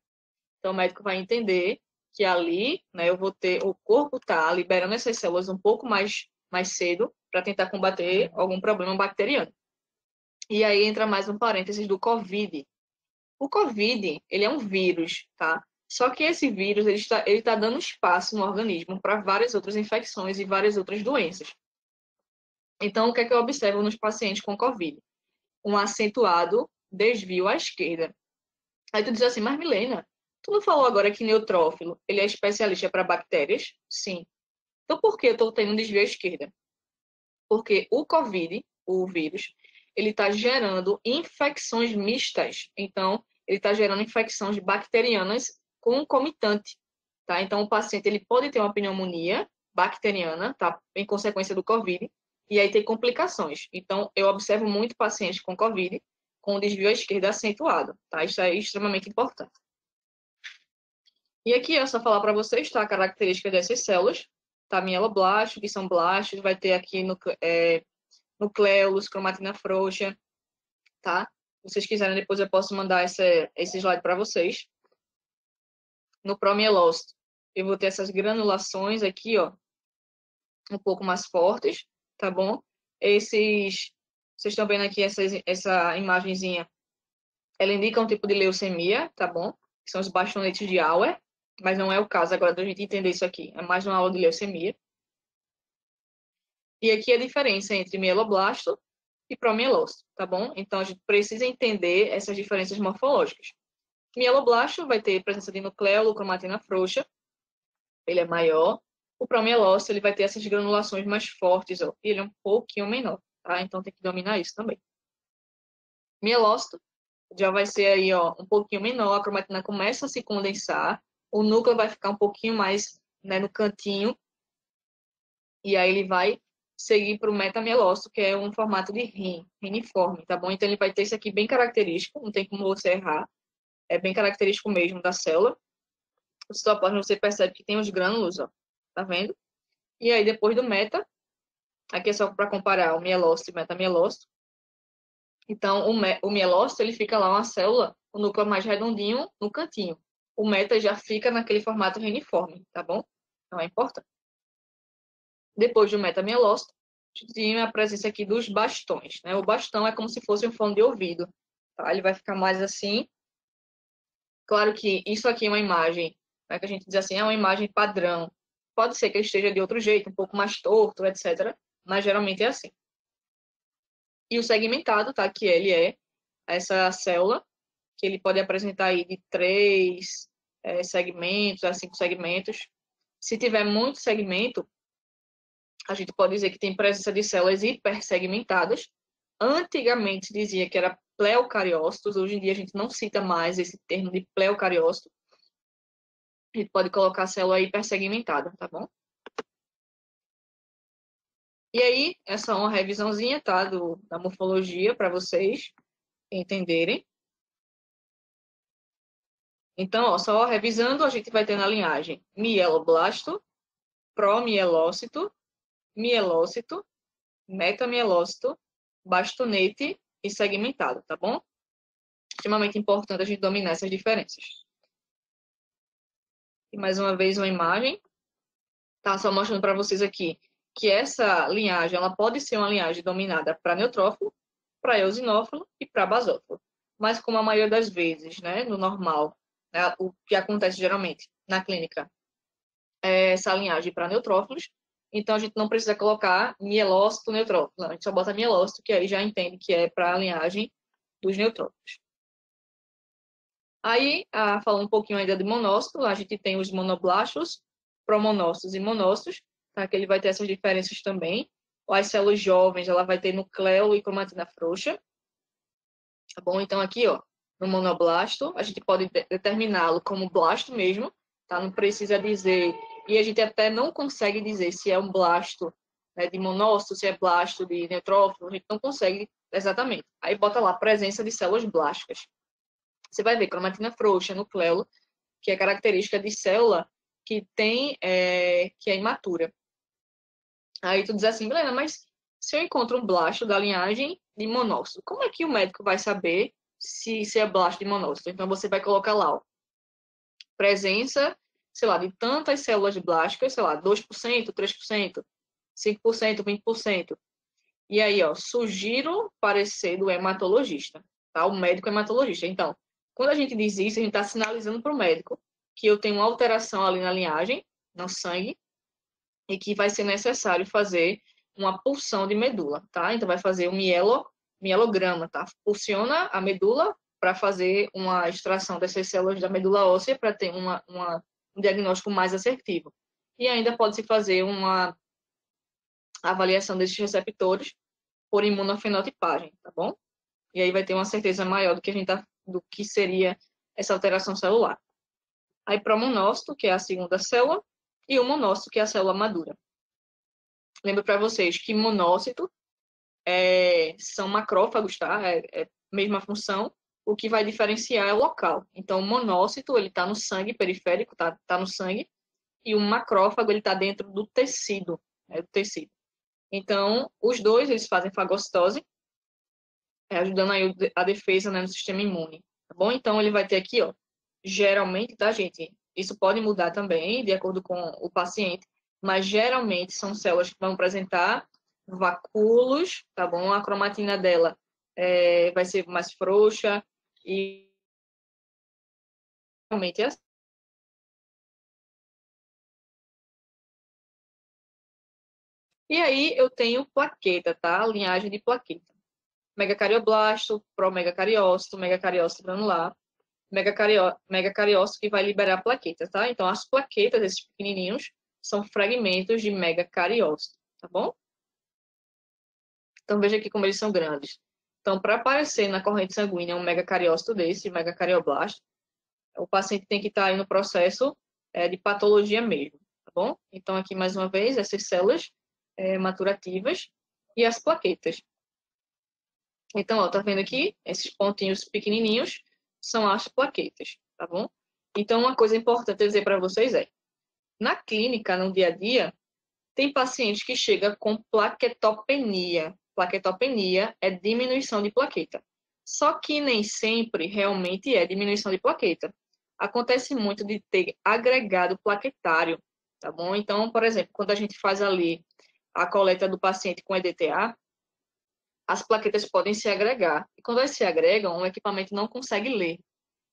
Então, o médico vai entender que ali, né, eu vou ter, o corpo tá liberando essas células um pouco mais cedo para tentar combater algum problema bacteriano. E aí entra mais um parênteses do COVID. O COVID, ele é um vírus, tá? Só que esse vírus, ele tá dando espaço no organismo para várias outras infecções e várias outras doenças. Então, o que é que eu observo nos pacientes com COVID? Um acentuado desvio à esquerda. Aí tu diz assim, mas Milena, tu não falou agora que neutrófilo, ele é especialista para bactérias? Sim. Então, por que eu estou tendo um desvio à esquerda? Porque o COVID, o vírus, ele está gerando infecções mistas. Então, ele está gerando infecções bacterianas concomitante, tá? Então, o paciente ele pode ter uma pneumonia bacteriana, tá? Em consequência do COVID, e aí tem complicações. Então, eu observo muito pacientes com COVID com desvio à esquerda acentuado, tá? Isso é extremamente importante. E aqui é só falar para vocês, tá? A característica dessas células, tá? Mieloblastos, que são blastos, vai ter aqui nucleolos, cromatina frouxa, tá? Se vocês quiserem, depois eu posso mandar esse slide para vocês. No promielócito, eu vou ter essas granulações aqui, ó, um pouco mais fortes, tá bom? Vocês estão vendo aqui essa imagenzinha Ela indica um tipo de leucemia, tá bom? Que são os bastonetes de Auer, mas não é o caso agora da gente entender isso aqui. É mais uma aula de leucemia. E aqui a diferença entre mieloblasto e promielócito, tá bom? Então a gente precisa entender essas diferenças morfológicas. Mieloblasto vai ter presença de nucleolo, cromatina frouxa, ele é maior. O promielócito, ele vai ter essas granulações mais fortes, ó, e ele é um pouquinho menor, tá? Então tem que dominar isso também. Mielócito já vai ser aí, ó, um pouquinho menor, a cromatina começa a se condensar, o núcleo vai ficar um pouquinho mais, né, no cantinho, e aí ele vai seguir para o metamielócito, que é um formato de rim, riniforme, tá bom? Então ele vai ter isso aqui bem característico, não tem como você errar, é bem característico mesmo da célula. O citoplasma você percebe que tem os grânulos, ó, tá vendo? E aí depois do meta, aqui é só para comparar o mielócito e o metamielócito. Então o mielócito ele fica lá uma célula, o núcleo mais redondinho no cantinho. O meta já fica naquele formato reniforme, tá bom? Então é importante. Depois do metamielócito, a gente tem a presença aqui dos bastões, né? O bastão é como se fosse um fone de ouvido, tá? Ele vai ficar mais assim. Claro que isso aqui é uma imagem, né, que a gente diz assim, é uma imagem padrão. Pode ser que ele esteja de outro jeito, um pouco mais torto, etc. Mas geralmente é assim. E o segmentado, tá? Que ele é essa célula, que ele pode apresentar aí de 3 segmentos a 5 segmentos. Se tiver muito segmento, a gente pode dizer que tem presença de células hipersegmentadas. Antigamente se dizia que era pleocariócitos, hoje em dia a gente não cita mais esse termo de pleocariócito. A gente pode colocar a célula hipersegmentada, tá bom? E aí, essa é uma revisãozinha, tá? Da morfologia para vocês entenderem. Então, ó, só revisando, a gente vai ter na linhagem mieloblasto, promielócito, mielócito, metamielócito, bastonete e segmentado, tá bom? Extremamente importante a gente dominar essas diferenças. E mais uma vez uma imagem, tá? Só mostrando para vocês aqui que essa linhagem, ela pode ser uma linhagem dominada para neutrófilo, para eosinófilo e para basófilo. Mas como a maioria das vezes, né, no normal, né, o que acontece geralmente na clínica é essa linhagem para neutrófilos, então a gente não precisa colocar mielócito neutrófilo, não, a gente só bota mielócito, que aí já entende que é para a linhagem dos neutrófilos. Aí, falando um pouquinho ainda de monócito, a gente tem os monoblastos, promonócitos e monócitos, tá? Que ele vai ter essas diferenças também. As células jovens, ela vai ter nucleolo e cromatina frouxa, tá bom? Então aqui, ó, no monoblasto, a gente pode determiná-lo como blasto mesmo, tá? Não precisa dizer, e a gente até não consegue dizer se é um blasto, né, de monócito, se é blasto de neutrófilo, a gente não consegue exatamente. Aí bota lá, presença de células blásticas. Você vai ver cromatina frouxa, nucleolo, que é característica de célula que tem, que é imatura. Aí tu diz assim, Helena, mas se eu encontro um blasto da linhagem de monócito, como é que o médico vai saber se é blasto de monócito? Então você vai colocar lá, ó, presença, sei lá, de tantas células blásticas, sei lá, 2%, 3%, 5%, 20%. E aí, ó, sugiro parecer do hematologista, tá? O médico hematologista. Então, quando a gente diz isso, a gente está sinalizando para o médico que eu tenho uma alteração ali na linhagem, no sangue, e que vai ser necessário fazer uma pulsão de medula, tá? Então, vai fazer um mielograma, tá? Pulsiona a medula para fazer uma extração dessas células da medula óssea para ter um diagnóstico mais assertivo. E ainda pode-se fazer uma avaliação desses receptores por imunofenotipagem, tá bom? E aí vai ter uma certeza maior do que seria essa alteração celular. Aí promonócito, que é a segunda célula, e o monócito, que é a célula madura. Lembro para vocês que monócito são macrófagos, tá? É mesma função. O que vai diferenciar é o local. Então, o monócito, ele está no sangue periférico, tá no sangue, e o macrófago, ele está dentro do tecido, do tecido. Então, os dois, eles fazem fagocitose, ajudando aí a defesa, né, no sistema imune, tá bom? Então, ele vai ter aqui, ó, geralmente, tá, gente? Isso pode mudar também, de acordo com o paciente, mas geralmente são células que vão apresentar vacúolos, tá bom? A cromatina dela vai ser mais frouxa, E realmente é assim. E aí eu tenho plaqueta, tá? Linhagem de plaqueta. Megacardioblasto, promegacariócito, megacariócito granular, megacariócito que vai liberar plaquetas, tá? Então, as plaquetas, esses pequenininhos, são fragmentos de megacariócito, tá bom? Então, veja aqui como eles são grandes. Então, para aparecer na corrente sanguínea um megacariócito desse, megacardioblasto, o paciente tem que estar aí no processo de patologia mesmo, tá bom? Então, aqui mais uma vez, essas células maturativas e as plaquetas. Então, ó, tá vendo aqui? Esses pontinhos pequenininhos são as plaquetas, tá bom? Então, uma coisa importante dizer para vocês é, na clínica, no dia a dia, tem pacientes que chegam com plaquetopenia. Plaquetopenia é diminuição de plaqueta. Só que nem sempre realmente é diminuição de plaqueta. Acontece muito de ter agregado plaquetário, tá bom? Então, por exemplo, quando a gente faz ali a coleta do paciente com EDTA, as plaquetas podem se agregar. E quando elas se agregam, o equipamento não consegue ler.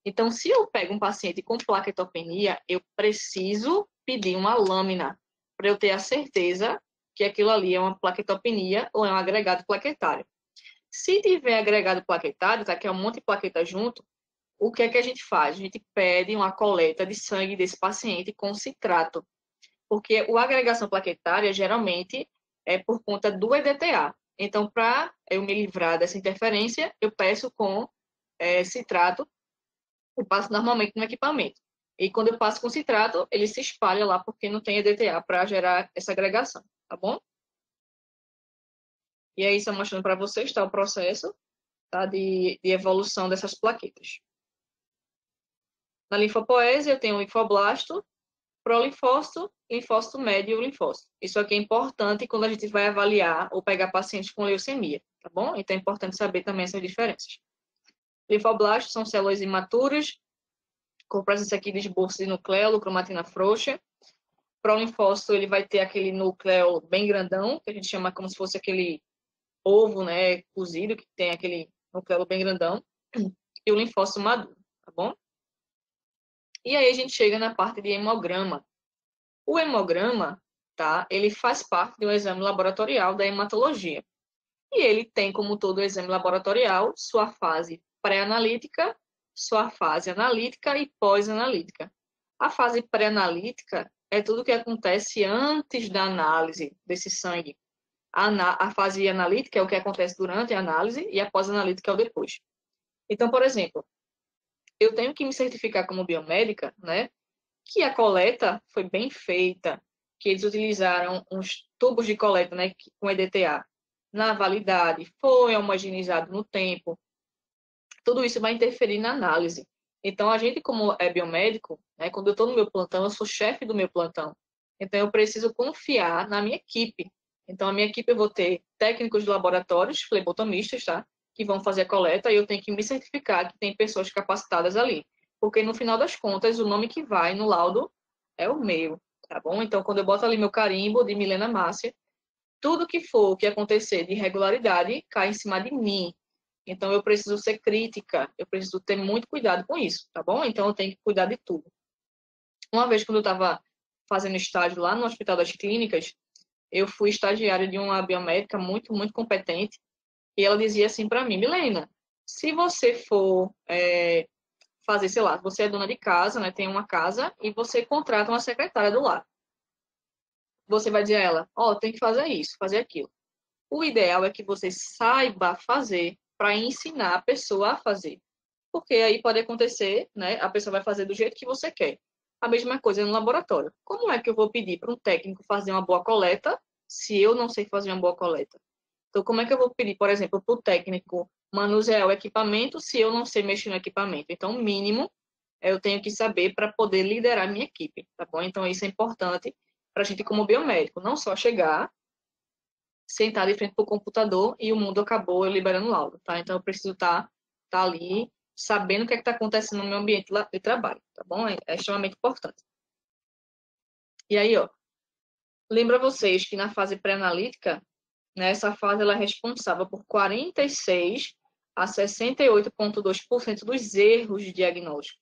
Então, se eu pego um paciente com plaquetopenia, eu preciso pedir uma lâmina para eu ter a certeza que aquilo ali é uma plaquetopenia ou é um agregado plaquetário. Se tiver agregado plaquetário, tá, que é um monte de plaqueta junto, o que é que a gente faz? A gente pede uma coleta de sangue desse paciente com citrato, porque a agregação plaquetária geralmente é por conta do EDTA. Então, para eu me livrar dessa interferência, eu peço com citrato, eu passo normalmente no equipamento. E quando eu passo com citrato, ele se espalha lá porque não tem EDTA para gerar essa agregação, tá bom? E aí, só mostrando para vocês, está o processo, tá, de evolução dessas plaquetas. Na linfopoese, eu tenho o linfoblasto, prolinfócito, linfócito médio e linfócito. Isso aqui é importante quando a gente vai avaliar ou pegar pacientes com leucemia, tá bom? Então é importante saber também essas diferenças. Linfoblastos são células imaturas, com presença aqui de esboço de nucleolo, cromatina frouxa. Prolinfócito, ele vai ter aquele núcleo bem grandão, que a gente chama como se fosse aquele ovo, né, cozido, que tem aquele núcleo bem grandão. E o linfócito maduro, tá bom? E aí a gente chega na parte de hemograma. O hemograma, tá? Ele faz parte de um exame laboratorial da hematologia. E ele tem, como todo exame laboratorial, sua fase pré-analítica, sua fase analítica e pós-analítica. A fase pré-analítica é tudo que acontece antes da análise desse sangue. A fase analítica é o que acontece durante a análise e a pós-analítica é o depois. Então, por exemplo, eu tenho que me certificar como biomédica, né, que a coleta foi bem feita, que eles utilizaram uns tubos de coleta, né, com EDTA na validade, foi homogeneizado no tempo. Tudo isso vai interferir na análise. Então, a gente, como é biomédico, né, quando eu estou no meu plantão, eu sou chefe do meu plantão. Então, eu preciso confiar na minha equipe. Então, a minha equipe eu vou ter técnicos de laboratórios, flebotomistas, tá? Que vão fazer a coleta e eu tenho que me certificar que tem pessoas capacitadas ali. Porque, no final das contas, o nome que vai no laudo é o meu, tá bom? Então, quando eu boto ali meu carimbo de Milena Márcia, tudo que for que acontecer de irregularidade cai em cima de mim. Então, eu preciso ser crítica, eu preciso ter muito cuidado com isso, tá bom? Então, eu tenho que cuidar de tudo. Uma vez, quando eu estava fazendo estágio lá no Hospital das Clínicas, eu fui estagiária de uma biomédica muito, muito competente, e ela dizia assim para mim, Milena, se você for fazer, sei lá, você é dona de casa, né, tem uma casa, e você contrata uma secretária do lar. Você vai dizer a ela, ó, tem que fazer isso, fazer aquilo. O ideal é que você saiba fazer para ensinar a pessoa a fazer. Porque aí pode acontecer, né? A pessoa vai fazer do jeito que você quer. A mesma coisa no laboratório. Como é que eu vou pedir para um técnico fazer uma boa coleta se eu não sei fazer uma boa coleta? Então, como é que eu vou pedir, por exemplo, para o técnico manusear o equipamento se eu não sei mexer no equipamento? Então, o mínimo eu tenho que saber para poder liderar a minha equipe, tá bom? Então, isso é importante para a gente como biomédico. Não só chegar, sentar de frente para o computador e o mundo acabou eu liberando laudo, tá? Então, eu preciso tá ali sabendo o que é está acontecendo no meu ambiente de trabalho, tá bom? É extremamente importante. E aí, ó, lembra vocês que na fase pré-analítica, né, essa fase ela é responsável por 46 a 68,2% dos erros de diagnóstico.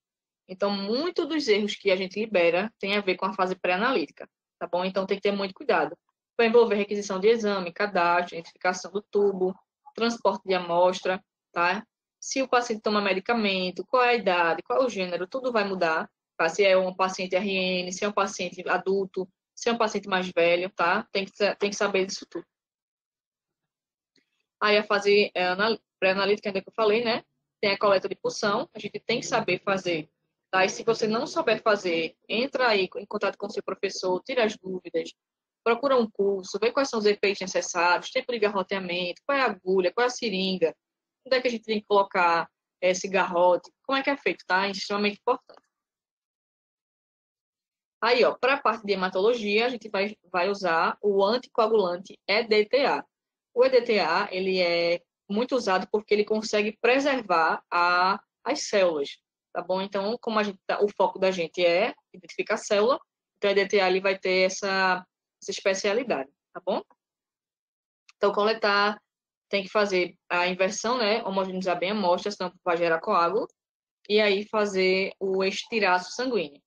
Então, muito dos erros que a gente libera tem a ver com a fase pré-analítica, tá bom? Então, tem que ter muito cuidado. Vai envolver requisição de exame, cadastro, identificação do tubo, transporte de amostra, tá? Se o paciente toma medicamento, qual é a idade, qual é o gênero, tudo vai mudar, tá? Se é um paciente RN, se é um paciente adulto, se é um paciente mais velho, tá? Tem que saber disso tudo. Aí a fase pré-analítica, ainda que eu falei, né? Tem a coleta de pulsão, a gente tem que saber fazer. Tá? E se você não souber fazer, entra aí em contato com o seu professor, tira as dúvidas, procura um curso, vê quais são os EPIs necessários, tempo de garroteamento, qual é a agulha, qual é a seringa, onde é que a gente tem que colocar esse garrote, como é que é feito, tá? É extremamente importante. Aí, ó, para a parte de hematologia, a gente vai usar o anticoagulante EDTA. O EDTA, ele é muito usado porque ele consegue preservar as células, tá bom? Então, como o foco da gente é identificar a célula, então o EDTA ele vai ter essa especialidade, tá bom? Então, coletar, tem que fazer a inversão, né? Homogeneizar bem a amostra, senão vai gerar coágulo. E aí fazer o estiraço sanguíneo.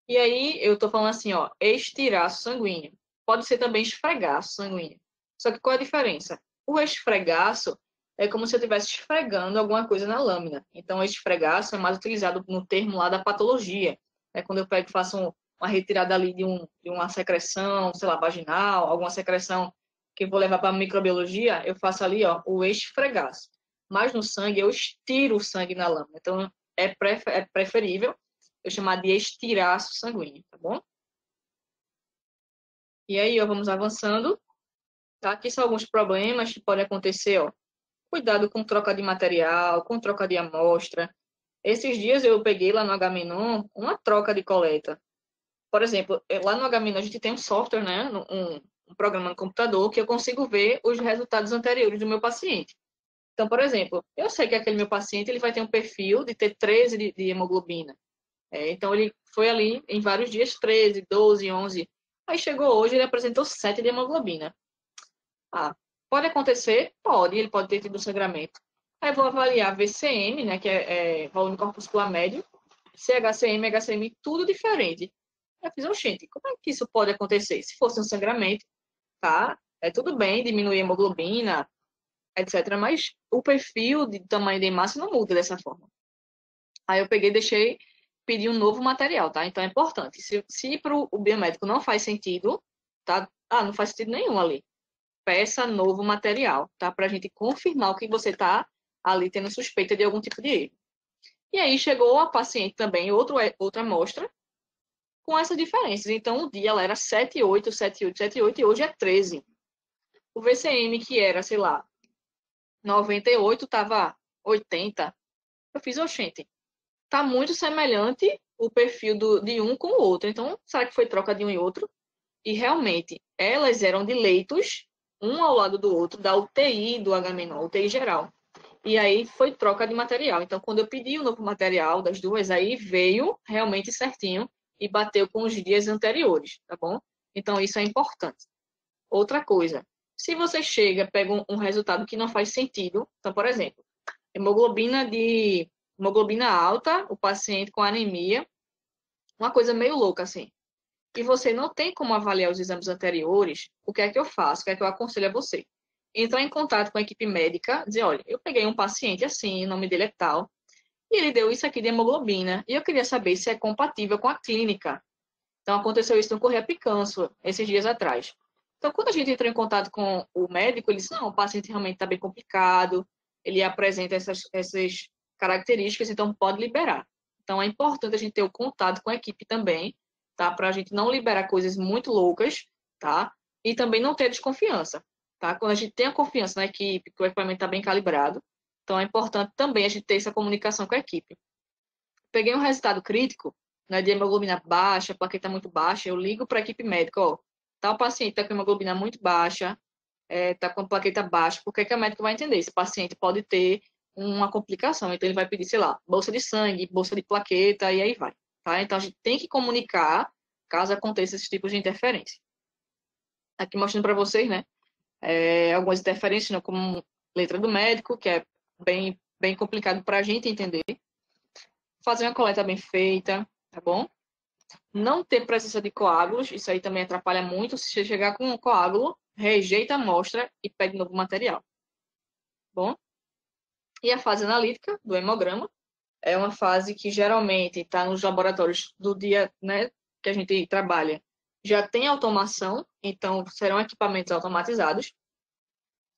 E aí, eu tô falando assim, ó, estiraço sanguíneo. Pode ser também esfregaço sanguíneo. Só que qual é a diferença? O esfregaço é como se eu estivesse esfregando alguma coisa na lâmina. Então, esfregaço é mais utilizado no termo lá da patologia. É quando eu pego e faço uma retirada ali de uma secreção, sei lá, vaginal, alguma secreção que eu vou levar para a microbiologia, eu faço ali, ó, o esfregaço. Mas no sangue, eu estiro o sangue na lâmina. Então, é preferível eu chamar de estiraço sanguíneo, tá bom? E aí, ó, vamos avançando. Tá? Aqui são alguns problemas que podem acontecer, ó. Cuidado com troca de material, com troca de amostra. Esses dias eu peguei lá no H-Menon uma troca de coleta. Por exemplo, lá no H-Menon a gente tem um software, né? Um programa no computador que eu consigo ver os resultados anteriores do meu paciente. Então, por exemplo, eu sei que aquele meu paciente ele vai ter um perfil de ter 13 de hemoglobina. Então, ele foi ali em vários dias, 13, 12, 11. Aí chegou hoje, ele apresentou 7 de hemoglobina. Ah, pode acontecer? Pode, ele pode ter tido sangramento. Aí vou avaliar VCM, né, que é volume corpuscular médio, CHCM, HCM, tudo diferente. Eu fiz, gente, como é que isso pode acontecer? Se fosse um sangramento, tá? É tudo bem, diminuir a hemoglobina, etc. Mas o perfil de tamanho de massa não muda dessa forma. Aí eu peguei e deixei pedir um novo material, tá? Então é importante. Se para o biomédico não faz sentido, tá? Ah, não faz sentido nenhum ali. Peça novo material, tá? Para a gente confirmar o que você está ali tendo suspeita de algum tipo de erro. E aí chegou a paciente também, outra amostra, com essas diferenças. Então, um dia ela era 7,8, 7,8, 7,8 e hoje é 13. O VCM, que era, sei lá, 98, estava 80. Eu fiz, oxente, tá muito semelhante o perfil de um com o outro. Então, será que foi troca de um e outro? E realmente, elas eram de leitos, um ao lado do outro, da UTI do H-Menor, UTI geral. E aí foi troca de material. Então, quando eu pedi o novo material das duas, aí veio realmente certinho e bateu com os dias anteriores, tá bom? Então, isso é importante. Outra coisa, se você chega, pega um resultado que não faz sentido, então, por exemplo, hemoglobina alta, o paciente com anemia, uma coisa meio louca assim. E você não tem como avaliar os exames anteriores, o que é que eu faço? O que é que eu aconselho a você? Entrar em contato com a equipe médica, dizer, olha, eu peguei um paciente assim, o nome dele é tal, e ele deu isso aqui de hemoglobina, e eu queria saber se é compatível com a clínica. Então, aconteceu isso no Correia Picanso, esses dias atrás. Então, quando a gente entrou em contato com o médico, ele disse, não, o paciente realmente está bem complicado, ele apresenta essas características, então pode liberar. Então, é importante a gente ter o contato com a equipe também, tá? Para a gente não liberar coisas muito loucas, tá? E também não ter desconfiança, tá? Quando a gente tem a confiança na equipe, que o equipamento está bem calibrado, então é importante também a gente ter essa comunicação com a equipe. Peguei um resultado crítico, né, de hemoglobina baixa, plaqueta muito baixa, eu ligo para a equipe médica, ó, tal paciente está com hemoglobina muito baixa, está com plaqueta baixa, porque que a médica vai entender? Esse paciente pode ter uma complicação, então ele vai pedir, sei lá, bolsa de sangue, bolsa de plaqueta, e aí vai, tá? Então a gente tem que comunicar caso aconteça esses tipos de interferência. Aqui mostrando para vocês, né, algumas interferências, né, como letra do médico, que é bem bem complicado para a gente entender. Fazer uma coleta bem feita, tá bom? Não ter presença de coágulos, isso aí também atrapalha muito. Se você chegar com um coágulo, rejeita a amostra e pede novo material, tá bom? E a fase analítica do hemograma é uma fase que geralmente está nos laboratórios do dia, né, que a gente trabalha. Já tem automação, então serão equipamentos automatizados.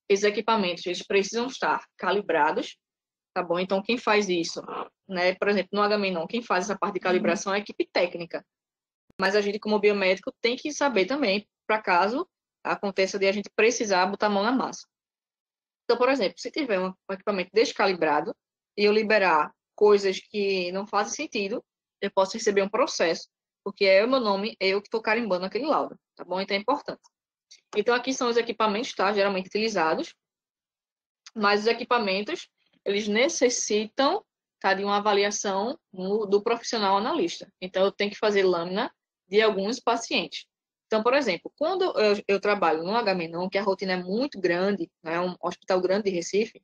Esses equipamentos eles precisam estar calibrados, tá bom? Então quem faz isso, né? Por exemplo, no HMNON, quem faz essa parte de calibração é a equipe técnica. Mas a gente, como biomédico, tem que saber também, para caso aconteça de a gente precisar botar a mão na massa. Então, por exemplo, se tiver um equipamento descalibrado e eu liberar coisas que não fazem sentido, eu posso receber um processo, porque é o meu nome, é eu que estou carimbando aquele laudo, tá bom? Então é importante. Então aqui são os equipamentos, tá? Geralmente utilizados, mas os equipamentos, eles necessitam, tá, de uma avaliação do profissional analista. Então eu tenho que fazer lâmina de alguns pacientes. Então, por exemplo, quando eu trabalho no HMNON, que a rotina é muito grande, né, é um hospital grande de Recife,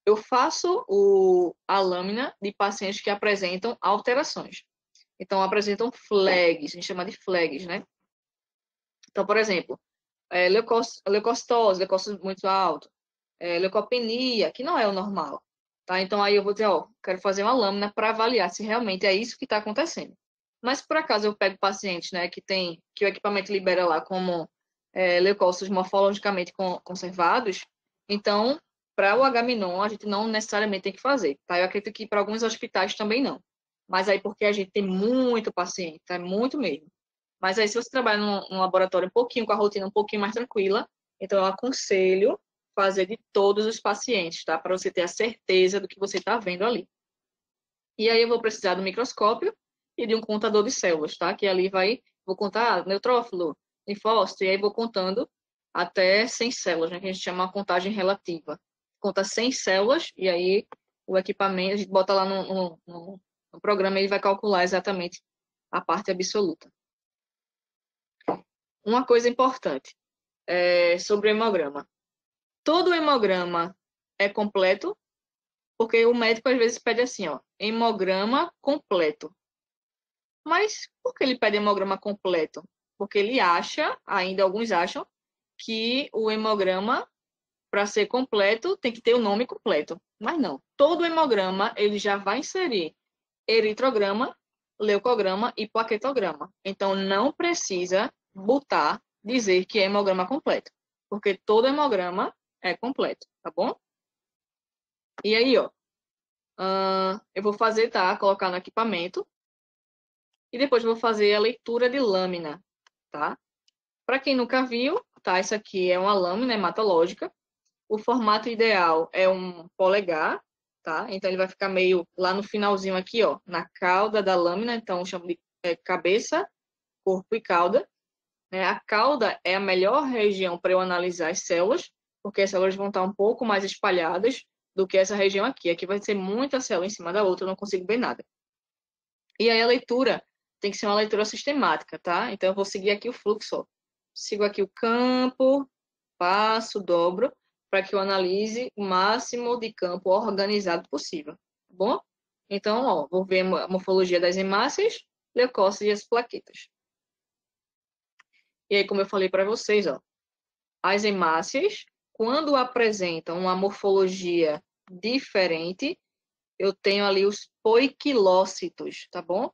eu faço a lâmina de pacientes que apresentam alterações. Então, apresentam flags, a gente chama de flags, né? Então, por exemplo, leucocitose, leucócito muito alto, leucopenia, que não é o normal, tá? Então, aí eu vou dizer, ó, quero fazer uma lâmina para avaliar se realmente é isso que está acontecendo. Mas, por acaso, eu pego pacientes, né, que o equipamento libera lá como leucócitos morfologicamente conservados, então, para o HMNON, a gente não necessariamente tem que fazer, tá? Eu acredito que para alguns hospitais também não. Mas aí, porque a gente tem muito paciente, tá? Muito mesmo. Mas aí, se você trabalha num laboratório um pouquinho, com a rotina um pouquinho mais tranquila, então eu aconselho fazer de todos os pacientes, tá? Para você ter a certeza do que você está vendo ali. E aí eu vou precisar do microscópio e de um contador de células, tá? Que ali vou contar neutrófilo, linfócito, e aí vou contando até 100 células, né? Que a gente chama uma contagem relativa. Conta 100 células e aí o equipamento, a gente bota lá no programa e ele vai calcular exatamente a parte absoluta. Uma coisa importante sobre o hemograma. Todo hemograma é completo, porque o médico às vezes pede assim, ó, hemograma completo. Mas por que ele pede hemograma completo? Porque ele acha, ainda alguns acham, que o hemograma, para ser completo, tem que ter o nome completo. Mas não. Todo hemograma, ele já vai inserir eritrograma, leucograma e plaquetograma. Então, não precisa dizer que é hemograma completo. Porque todo hemograma é completo, tá bom? E aí, ó, eu vou fazer, tá? Colocar no equipamento. E depois vou fazer a leitura de lâmina, tá? Para quem nunca viu, tá? Isso aqui é uma lâmina hematológica. O formato ideal é um polegar, tá? Então ele vai ficar meio lá no finalzinho aqui, ó, na cauda da lâmina. Então eu chamo de cabeça, corpo e cauda. Né? A cauda é a melhor região para eu analisar as células, porque as células vão estar um pouco mais espalhadas do que essa região aqui. Aqui vai ser muita célula em cima da outra, eu não consigo ver nada. E aí a leitura tem que ser uma leitura sistemática, tá? Então eu vou seguir aqui o fluxo, ó. Sigo aqui o campo, passo, dobro, para que eu analise o máximo de campo organizado possível, tá bom? Então, ó, vou ver a morfologia das hemácias, leucócitos e as plaquetas. E aí, como eu falei para vocês, ó, as hemácias, quando apresentam uma morfologia diferente, eu tenho ali os poiquilócitos, tá bom?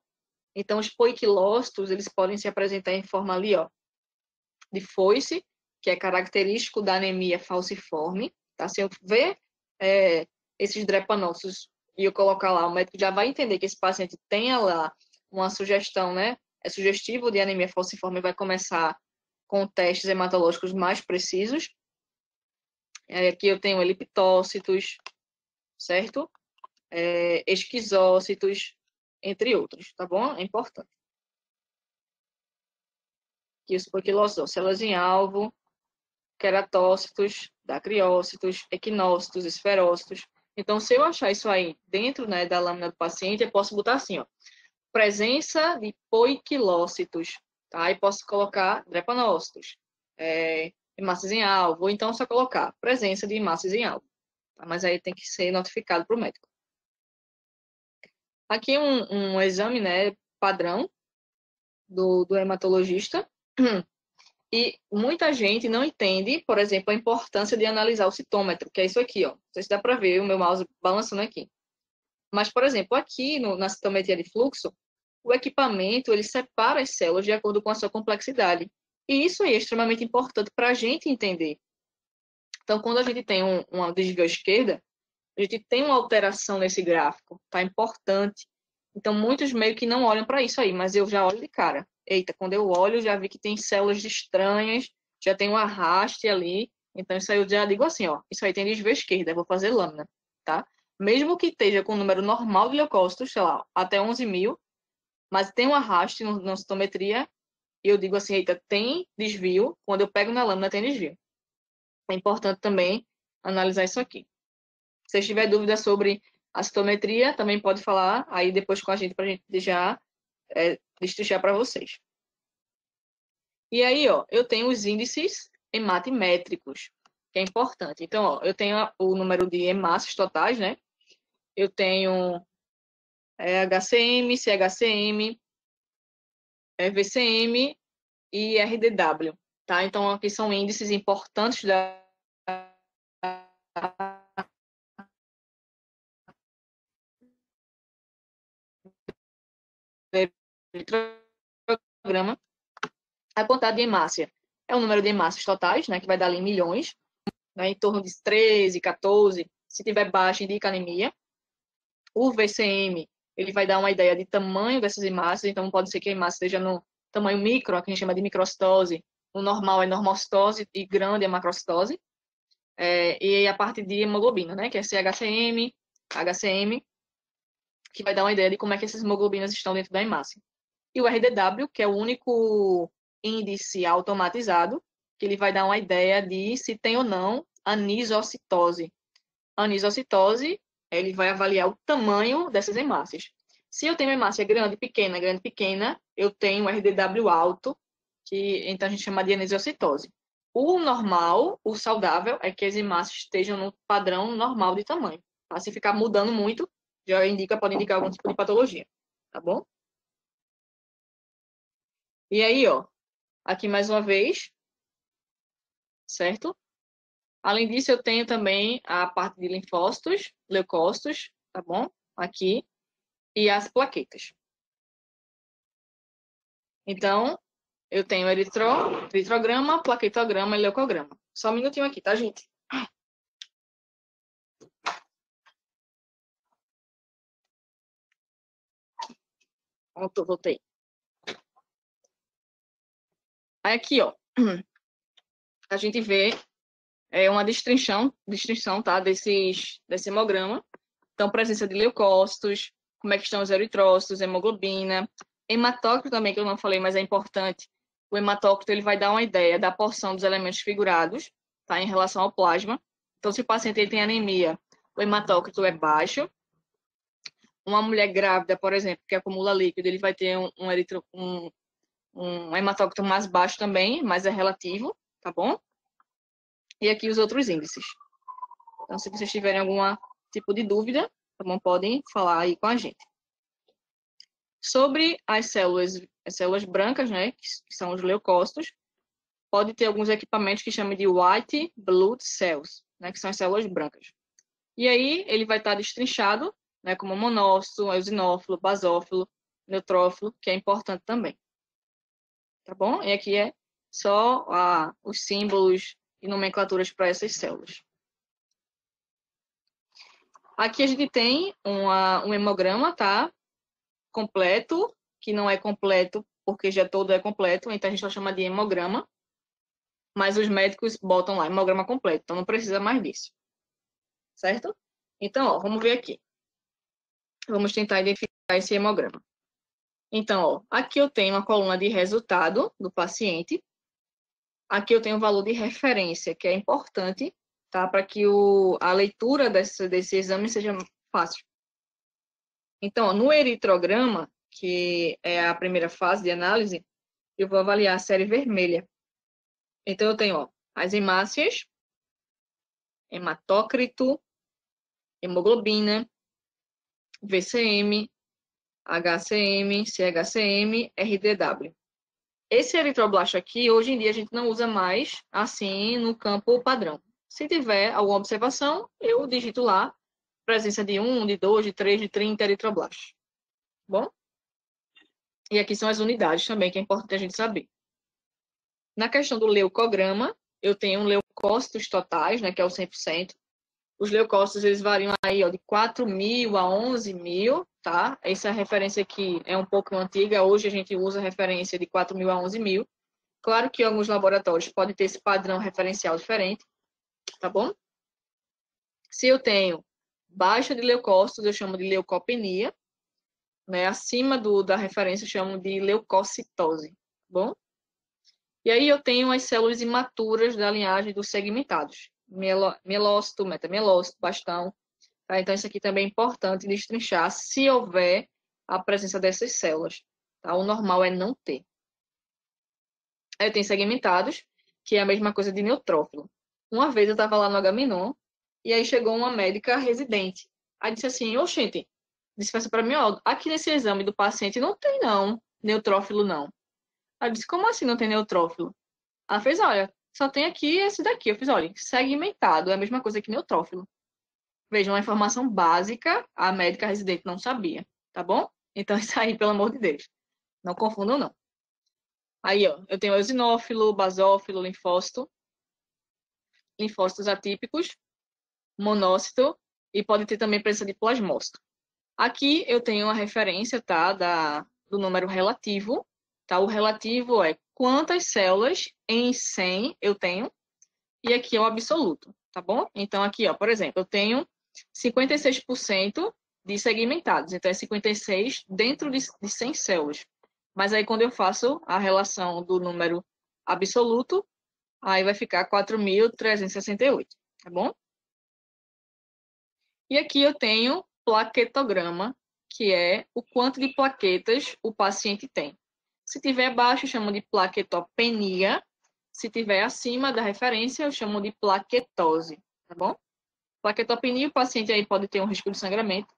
Então, os poiquilócitos, eles podem se apresentar em forma ali, ó, de foice, que é característico da anemia falciforme, tá? Se eu ver esses drepanócitos e eu colocar lá, o médico já vai entender que esse paciente tenha lá uma sugestão, né? É sugestivo de anemia falciforme, vai começar com testes hematológicos mais precisos. Aqui eu tenho eliptócitos, certo? Esquizócitos, entre outros, tá bom? É importante. Aqui os poiquilócitos, células em alvo, queratócitos, dacriócitos, equinócitos, esferócitos. Então, se eu achar isso aí dentro, né, da lâmina do paciente, eu posso botar assim, ó, presença de poiquilócitos, tá? E posso colocar drepanócitos, hemácias em alvo, ou então só colocar presença de hemácias em alvo. tá? Mas aí tem que ser notificado para o médico. Aqui um exame, né, padrão do hematologista. E muita gente não entende, por exemplo, a importância de analisar o citômetro, que é isso aqui, ó. Não sei se dá para ver o meu mouse balançando aqui. Mas, por exemplo, aqui na citometria de fluxo, o equipamento ele separa as células de acordo com a sua complexidade. E isso aí é extremamente importante para a gente entender. Então, quando a gente tem uma desvio à esquerda, a gente tem uma alteração nesse gráfico, tá? Importante. Então, muitos meio que não olham para isso aí, mas eu já olho de cara. Eita, quando eu olho, já vi que tem células estranhas, já tem um arraste ali. Então, isso aí eu já digo assim, ó, isso aí tem desvio à esquerda, eu vou fazer lâmina, tá? Mesmo que esteja com o número normal de leucócitos, sei lá, até 11.000, mas tem um arraste na citometria, e eu digo assim, eita, tem desvio, quando eu pego na lâmina tem desvio. É importante também analisar isso aqui. Se você tiver dúvida sobre a citometria, também pode falar aí depois com a gente, para a gente já destrinchar para vocês. E aí, ó, eu tenho os índices hematimétricos, que é importante. Então, ó, eu tenho o número de hemácias totais, né? Eu tenho HCM, CHCM, VCM e RDW, tá? Então, aqui são índices importantes da eletrograma. A quantidade de hemácia é o número de hemácias totais, né, que vai dar ali em milhões, né, em torno de 13, 14. Se tiver baixa, indica anemia. O VCM, ele vai dar uma ideia de tamanho dessas hemácias, então pode ser que a hemácia esteja no tamanho micro, que a gente chama de microcitose. O normal é normocitose e grande é macrocitose. E a parte de hemoglobina, né, que é CHCM, HCM, que vai dar uma ideia de como é que essas hemoglobinas estão dentro da hemácia. E o RDW, que é o único índice automatizado, que ele vai dar uma ideia de se tem ou não anisocitose. A anisocitose, ele vai avaliar o tamanho dessas hemácias. Se eu tenho hemácia grande, pequena, eu tenho um RDW alto, que então a gente chama de anisocitose. O normal, o saudável, é que as hemácias estejam no padrão normal de tamanho. Tá? Se ficar mudando muito, já pode indicar algum tipo de patologia, tá bom? E aí, ó, aqui mais uma vez, certo? Além disso, eu tenho também a parte de linfócitos, leucócitos, tá bom? Aqui, e as plaquetas. Então, eu tenho eritrograma, plaquetograma e leucograma. Só um minutinho aqui, tá, gente? Pronto, voltei. Aí aqui, ó, a gente vê uma distinção, tá, desse hemograma. Então, presença de leucócitos, como é que estão os eritrócitos, hemoglobina, hematócrito também, que eu não falei, mas é importante. O hematócrito, ele vai dar uma ideia da porção dos elementos figurados, tá, em relação ao plasma. Então, se o paciente tem anemia, o hematócrito é baixo. Uma mulher grávida, por exemplo, que acumula líquido, ele vai ter um hematócrito mais baixo também, mas é relativo, tá bom? E aqui os outros índices. Então, se vocês tiverem algum tipo de dúvida, tá bom? Podem falar aí com a gente. Sobre as células brancas, né, que são os leucócitos, pode ter alguns equipamentos que chamam de white blood cells, né, que são as células brancas. E aí ele vai estar destrinchado, né, como monócito, eosinófilo, basófilo, neutrófilo, que é importante também. Tá bom? E aqui é só os símbolos e nomenclaturas para essas células. Aqui a gente tem um hemograma, tá? Completo, que não é completo porque já todo é completo, então a gente só chama de hemograma, mas os médicos botam lá hemograma completo, então não precisa mais disso. Certo? Então, ó, vamos ver aqui. Vamos tentar identificar esse hemograma. Então, ó, aqui eu tenho uma coluna de resultado do paciente. Aqui eu tenho o valor de referência, que é importante, tá? Para que a leitura desse exame seja fácil. Então, ó, no eritrograma, que é a primeira fase de análise, eu vou avaliar a série vermelha. Então, eu tenho, ó, as hemácias, hematócrito, hemoglobina, VCM, HCM, CHCM, RDW. Esse eritroblasto aqui, hoje em dia, a gente não usa mais assim no campo padrão. Se tiver alguma observação, eu digito lá presença de 1, de 2, de 3, de 30 eritroblastos. Bom? E aqui são as unidades também, que é importante a gente saber. Na questão do leucograma, eu tenho leucócitos totais, né, que é o 100%. Os leucócitos, eles variam aí, ó, de 4.000 a 11.000, tá? Essa referência aqui é um pouco antiga. Hoje a gente usa a referência de 4.000 a 11.000. Claro que alguns laboratórios podem ter esse padrão referencial diferente, tá bom? Se eu tenho baixa de leucócitos, eu chamo de leucopenia, né? Acima da referência, eu chamo de leucocitose, tá bom? E aí eu tenho as células imaturas da linhagem dos segmentados. Mielócito, metamielócito, bastão. Tá? Então, isso aqui também é importante destrinchar se houver a presença dessas células. Tá? O normal é não ter. Aí eu tenho segmentados, que é a mesma coisa de neutrófilo. Uma vez eu estava lá no Agamenon, e aí chegou uma médica residente. Aí disse assim, oxente, disse para mim, ó, aqui nesse exame do paciente não tem não, neutrófilo não. Aí eu disse, como assim não tem neutrófilo? Ela fez, olha, só tem aqui esse daqui. Eu fiz, olha, segmentado, é a mesma coisa que neutrófilo. Veja, uma informação básica, a médica residente não sabia, tá bom? Então, isso aí, pelo amor de Deus. Não confundam, não. Aí, ó, eu tenho eosinófilo, basófilo, linfócitos atípicos, monócito e pode ter também presença de plasmócito. Aqui eu tenho uma referência, tá, do número relativo, tá? O relativo é quantas células em 100 eu tenho, e aqui é o absoluto, tá bom? Então, aqui, ó, por exemplo, eu tenho 56% de segmentados, então é 56 dentro de 100 células. Mas aí, quando eu faço a relação do número absoluto, aí vai ficar 4.368, tá bom? E aqui eu tenho plaquetograma, que é o quanto de plaquetas o paciente tem. Se tiver abaixo, eu chamo de plaquetopenia. Se tiver acima da referência, eu chamo de plaquetose, tá bom? Plaquetopenia, o paciente aí pode ter um risco de sangramento,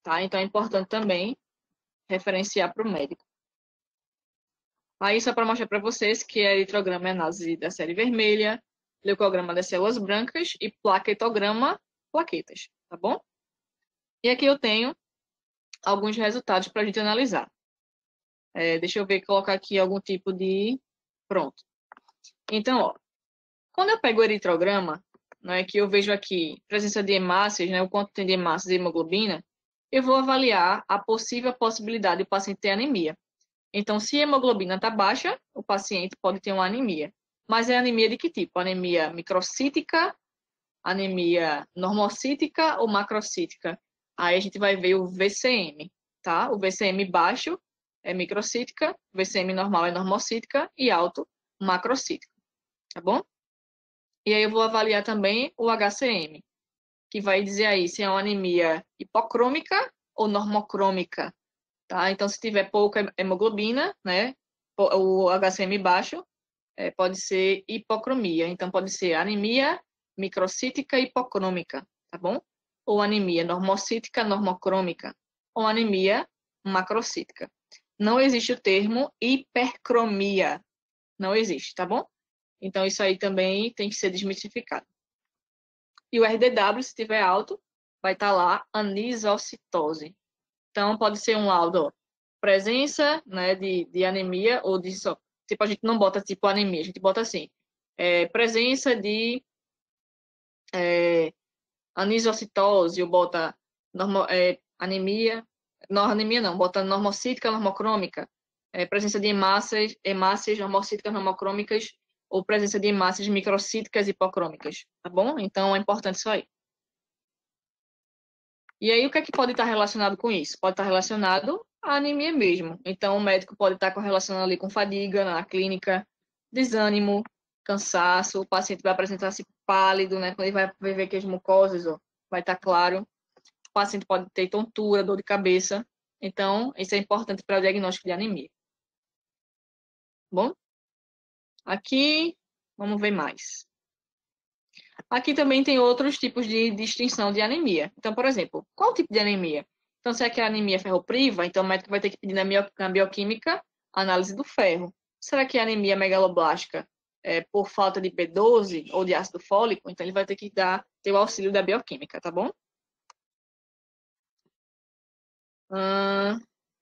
tá? Então é importante também referenciar para o médico. Aí só para mostrar para vocês que é eritrograma é análise da série vermelha, leucograma das células brancas e plaquetograma, plaquetas, tá bom? E aqui eu tenho alguns resultados para a gente analisar. Deixa eu ver, colocar aqui algum tipo de... Pronto. Então, ó, quando eu pego o eritrograma, né, que eu vejo aqui presença de hemácias, né, o quanto tem de hemácias e hemoglobina, eu vou avaliar a possível possibilidade do paciente ter anemia. Então, se a hemoglobina está baixa, o paciente pode ter uma anemia. Mas é anemia de que tipo? Anemia microcítica, anemia normocítica ou macrocítica? Aí a gente vai ver o VCM, tá? O VCM baixo é microcítica, VCM normal é normocítica e alto, macrocítica, tá bom? E aí eu vou avaliar também o HCM, que vai dizer aí se é uma anemia hipocrômica ou normocrômica, tá? Então, se tiver pouca hemoglobina, né, o HCM baixo, pode ser hipocromia. Então, pode ser anemia microcítica hipocrômica, tá bom? Ou anemia normocítica normocrômica, ou anemia macrocítica. Não existe o termo hipercromia. Não existe, tá bom? Então, isso aí também tem que ser desmistificado. E o RDW, se estiver alto, vai estar lá anisocitose. Então, pode ser um laudo, ó, presença, né, de anemia ou de... Tipo, a gente não bota tipo anemia, a gente bota assim, presença de anisocitose, ou bota anemia, não, anemia não, bota normocítica, normocrômica, presença de hemácias normocíticas, normocrômicas, ou presença de hemácias microcíticas hipocrômicas, tá bom? Então, é importante isso aí. E aí, o que é que pode estar relacionado com isso? Pode estar relacionado à anemia mesmo. Então, o médico pode estar correlacionando ali com fadiga na clínica, desânimo, cansaço, o paciente vai apresentar-se pálido, né? Quando ele vai ver que as mucosas, ó, vai estar claro. O paciente pode ter tontura, dor de cabeça. Então, isso é importante para o diagnóstico de anemia. Bom, aqui, vamos ver mais. Aqui também tem outros tipos de distinção de anemia. Então, por exemplo, qual tipo de anemia? Então, se é que a anemia ferropriva, então o médico vai ter que pedir na bioquímica a análise do ferro. Será que a anemia megaloblástica é por falta de B12 ou de ácido fólico? Então, ele vai ter que ter o auxílio da bioquímica, tá bom?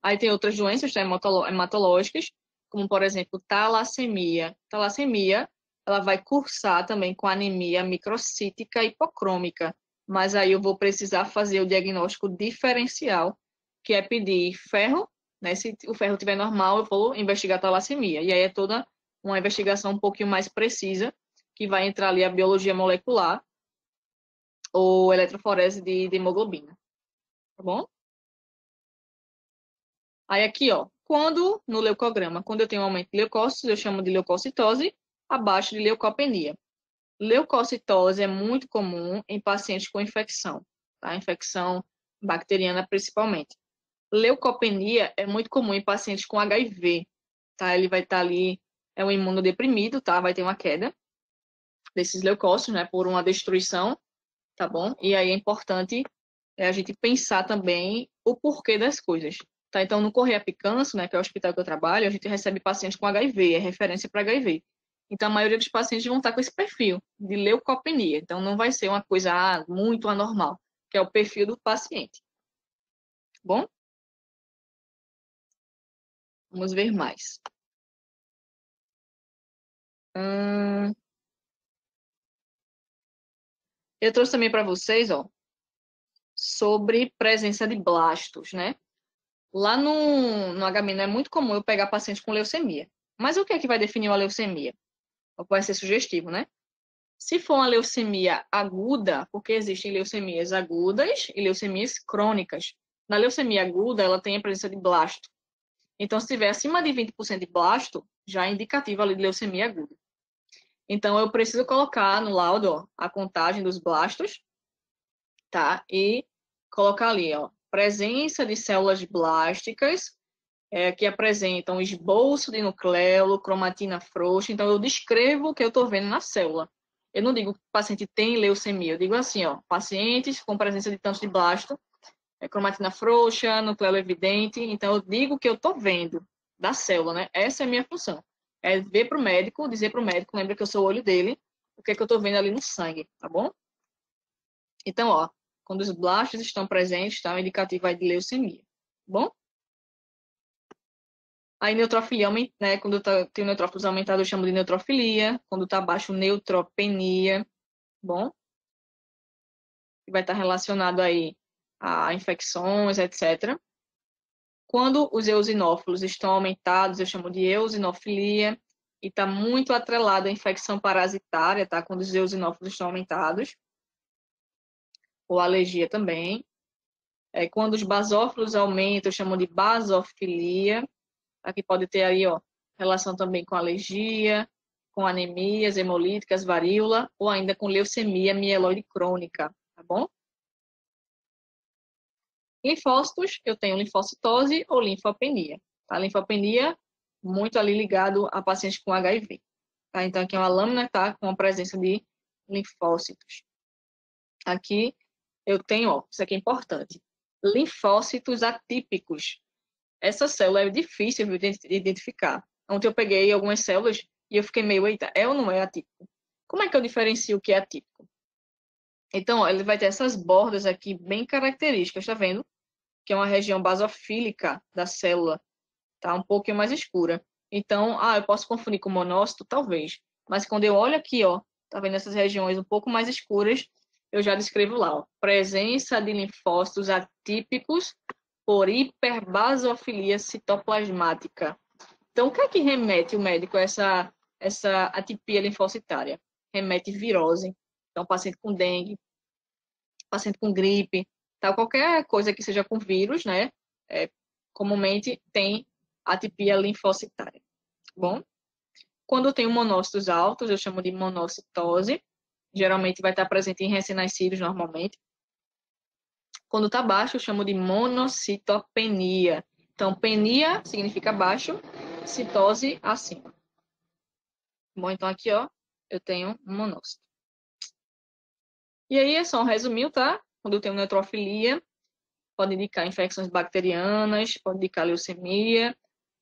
Aí tem outras doenças, tá, hematológicas, como, por exemplo, talassemia. Talassemia, ela vai cursar também com anemia microcítica hipocrômica, mas aí eu vou precisar fazer o diagnóstico diferencial, que é pedir ferro, né? Se o ferro estiver normal, eu vou investigar a talassemia. E aí é toda uma investigação um pouquinho mais precisa, que vai entrar ali a biologia molecular ou eletroforese de hemoglobina, tá bom? Aí aqui, ó, quando no leucograma, quando eu tenho um aumento de leucócitos, eu chamo de leucocitose, abaixo de leucopenia. Leucocitose é muito comum em pacientes com infecção, tá? Infecção bacteriana principalmente. Leucopenia é muito comum em pacientes com HIV, tá? Ele vai estar ali, é um imunodeprimido, tá? Vai ter uma queda desses leucócitos, né, por uma destruição, tá bom? E aí é importante a gente pensar também o porquê das coisas. Tá? Então, no Correia Picanço, né, que é o hospital que eu trabalho, a gente recebe pacientes com HIV, é referência para HIV. Então, a maioria dos pacientes vão estar com esse perfil de leucopenia. Então, não vai ser uma coisa muito anormal, que é o perfil do paciente. Bom? Vamos ver mais. Eu trouxe também para vocês, ó, sobre presença de blastos, né? Lá no HM é muito comum eu pegar paciente com leucemia. Mas o que é que vai definir uma leucemia? Vai ser sugestivo, né? Se for uma leucemia aguda, porque existem leucemias agudas e leucemias crônicas. Na leucemia aguda, ela tem a presença de blasto. Então, se tiver acima de 20% de blasto, já é indicativo ali de leucemia aguda. Então, eu preciso colocar no laudo, ó, a contagem dos blastos, tá? E colocar ali, ó, presença de células blásticas, que apresentam esboço de nucleolo, cromatina frouxa. Então, eu descrevo o que eu estou vendo na célula. Eu não digo que o paciente tem leucemia, eu digo assim, ó, pacientes com presença de tantos de blasto, cromatina frouxa, nucleolo evidente. Então, eu digo o que eu estou vendo da célula, né? Essa é a minha função. É ver para o médico, dizer para o médico, lembra que eu sou o olho dele, o que é que eu estou vendo ali no sangue, tá bom? Então, ó, quando os blastos estão presentes, tá? O indicativo é de leucemia, tá bom? Aí, neutrofilia, né? Quando tem neutrófilos aumentados, eu chamo de neutrofilia. Quando está baixo, neutropenia. Bom, que vai estar relacionado aí a infecções, etc. Quando os eosinófilos estão aumentados, eu chamo de eosinofilia. E está muito atrelado à infecção parasitária, tá? Quando os eosinófilos estão aumentados. Ou alergia também. Quando os basófilos aumentam, eu chamo de basofilia. Aqui pode ter aí, ó, relação também com alergia, com anemias hemolíticas, varíola, ou ainda com leucemia mieloide crônica, tá bom? Linfócitos, eu tenho linfocitose ou linfopenia. A linfopenia, muito ali ligado a pacientes com HIV. Tá? Então, aqui é uma lâmina, tá? Com a presença de linfócitos. Aqui eu tenho, ó, isso aqui é importante, linfócitos atípicos. Essa célula é difícil de identificar. Ontem eu peguei algumas células e eu fiquei meio, eita, é ou não é atípico? Como é que eu diferencio o que é atípico? Então, ó, ele vai ter essas bordas aqui bem características, tá vendo? Que é uma região basofílica da célula, tá? Um pouquinho mais escura. Então, eu posso confundir com monócito? Talvez. Mas quando eu olho aqui, ó, tá vendo essas regiões um pouco mais escuras, eu já descrevo lá, ó, presença de linfócitos atípicos por hiperbasofilia citoplasmática. Então, o que é que remete o médico a essa atipia linfocitária? Remete virose. Então, paciente com dengue, paciente com gripe, tal, qualquer coisa que seja com vírus, né? Comumente tem atipia linfocitária. Bom, quando eu tenho monócitos altos, eu chamo de monocitose. Geralmente vai estar presente em recém-nascidos, normalmente. Quando está baixo, eu chamo de monocitopenia. Então, penia significa baixo, citose acima. Bom, então aqui, ó, eu tenho um monócito. E aí é só um resuminho, tá? Quando eu tenho neutrofilia, pode indicar infecções bacterianas, pode indicar leucemia,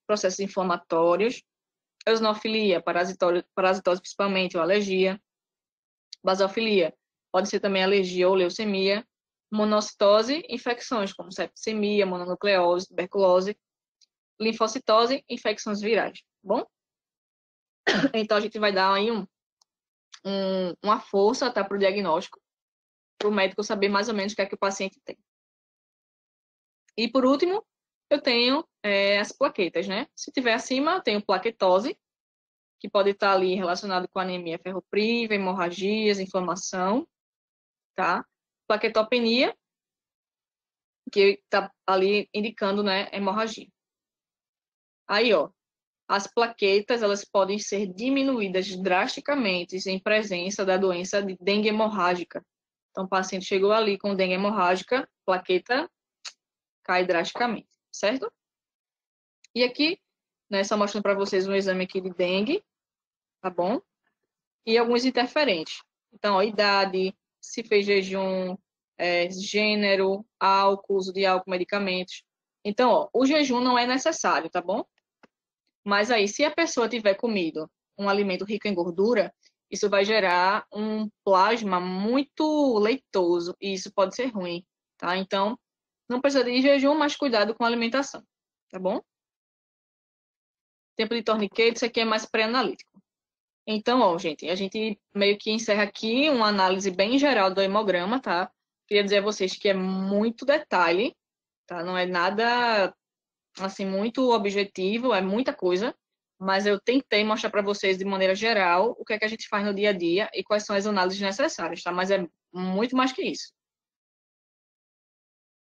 processos inflamatórios, eosinofilia, parasitose principalmente, ou alergia, basofilia, pode ser também alergia ou leucemia, monocitose, infecções como septicemia, mononucleose, tuberculose, linfocitose, infecções virais, tá bom? Então a gente vai dar aí uma força tá, para o diagnóstico, para o médico saber mais ou menos o que é que o paciente tem. E por último, eu tenho as plaquetas, né? Se tiver acima, eu tenho plaquetose, que pode estar ali relacionado com anemia ferropriva, hemorragias, inflamação, tá? Plaquetopenia, que está ali indicando, né, hemorragia. Aí, ó, as plaquetas, elas podem ser diminuídas drasticamente em presença da doença de dengue hemorrágica. Então, o paciente chegou ali com dengue hemorrágica, plaqueta cai drasticamente, certo? E aqui, né, só mostrando para vocês um exame aqui de dengue, tá bom? E alguns interferentes. Então, a idade, se fez jejum, gênero, álcool, uso de álcool, medicamentos. Então, ó, o jejum não é necessário, tá bom? Mas aí, se a pessoa tiver comido um alimento rico em gordura, isso vai gerar um plasma muito leitoso e isso pode ser ruim, tá? Então, não precisa de jejum, mas cuidado com a alimentação, tá bom? Tempo de torniquete, isso aqui é mais pré-analítico. Então, ó, gente, a gente meio que encerra aqui uma análise bem geral do hemograma, tá? Queria dizer a vocês que é muito detalhe, tá? Não é nada, assim, muito objetivo, é muita coisa, mas eu tentei mostrar para vocês de maneira geral o que é que a gente faz no dia a dia e quais são as análises necessárias, tá? Mas é muito mais que isso.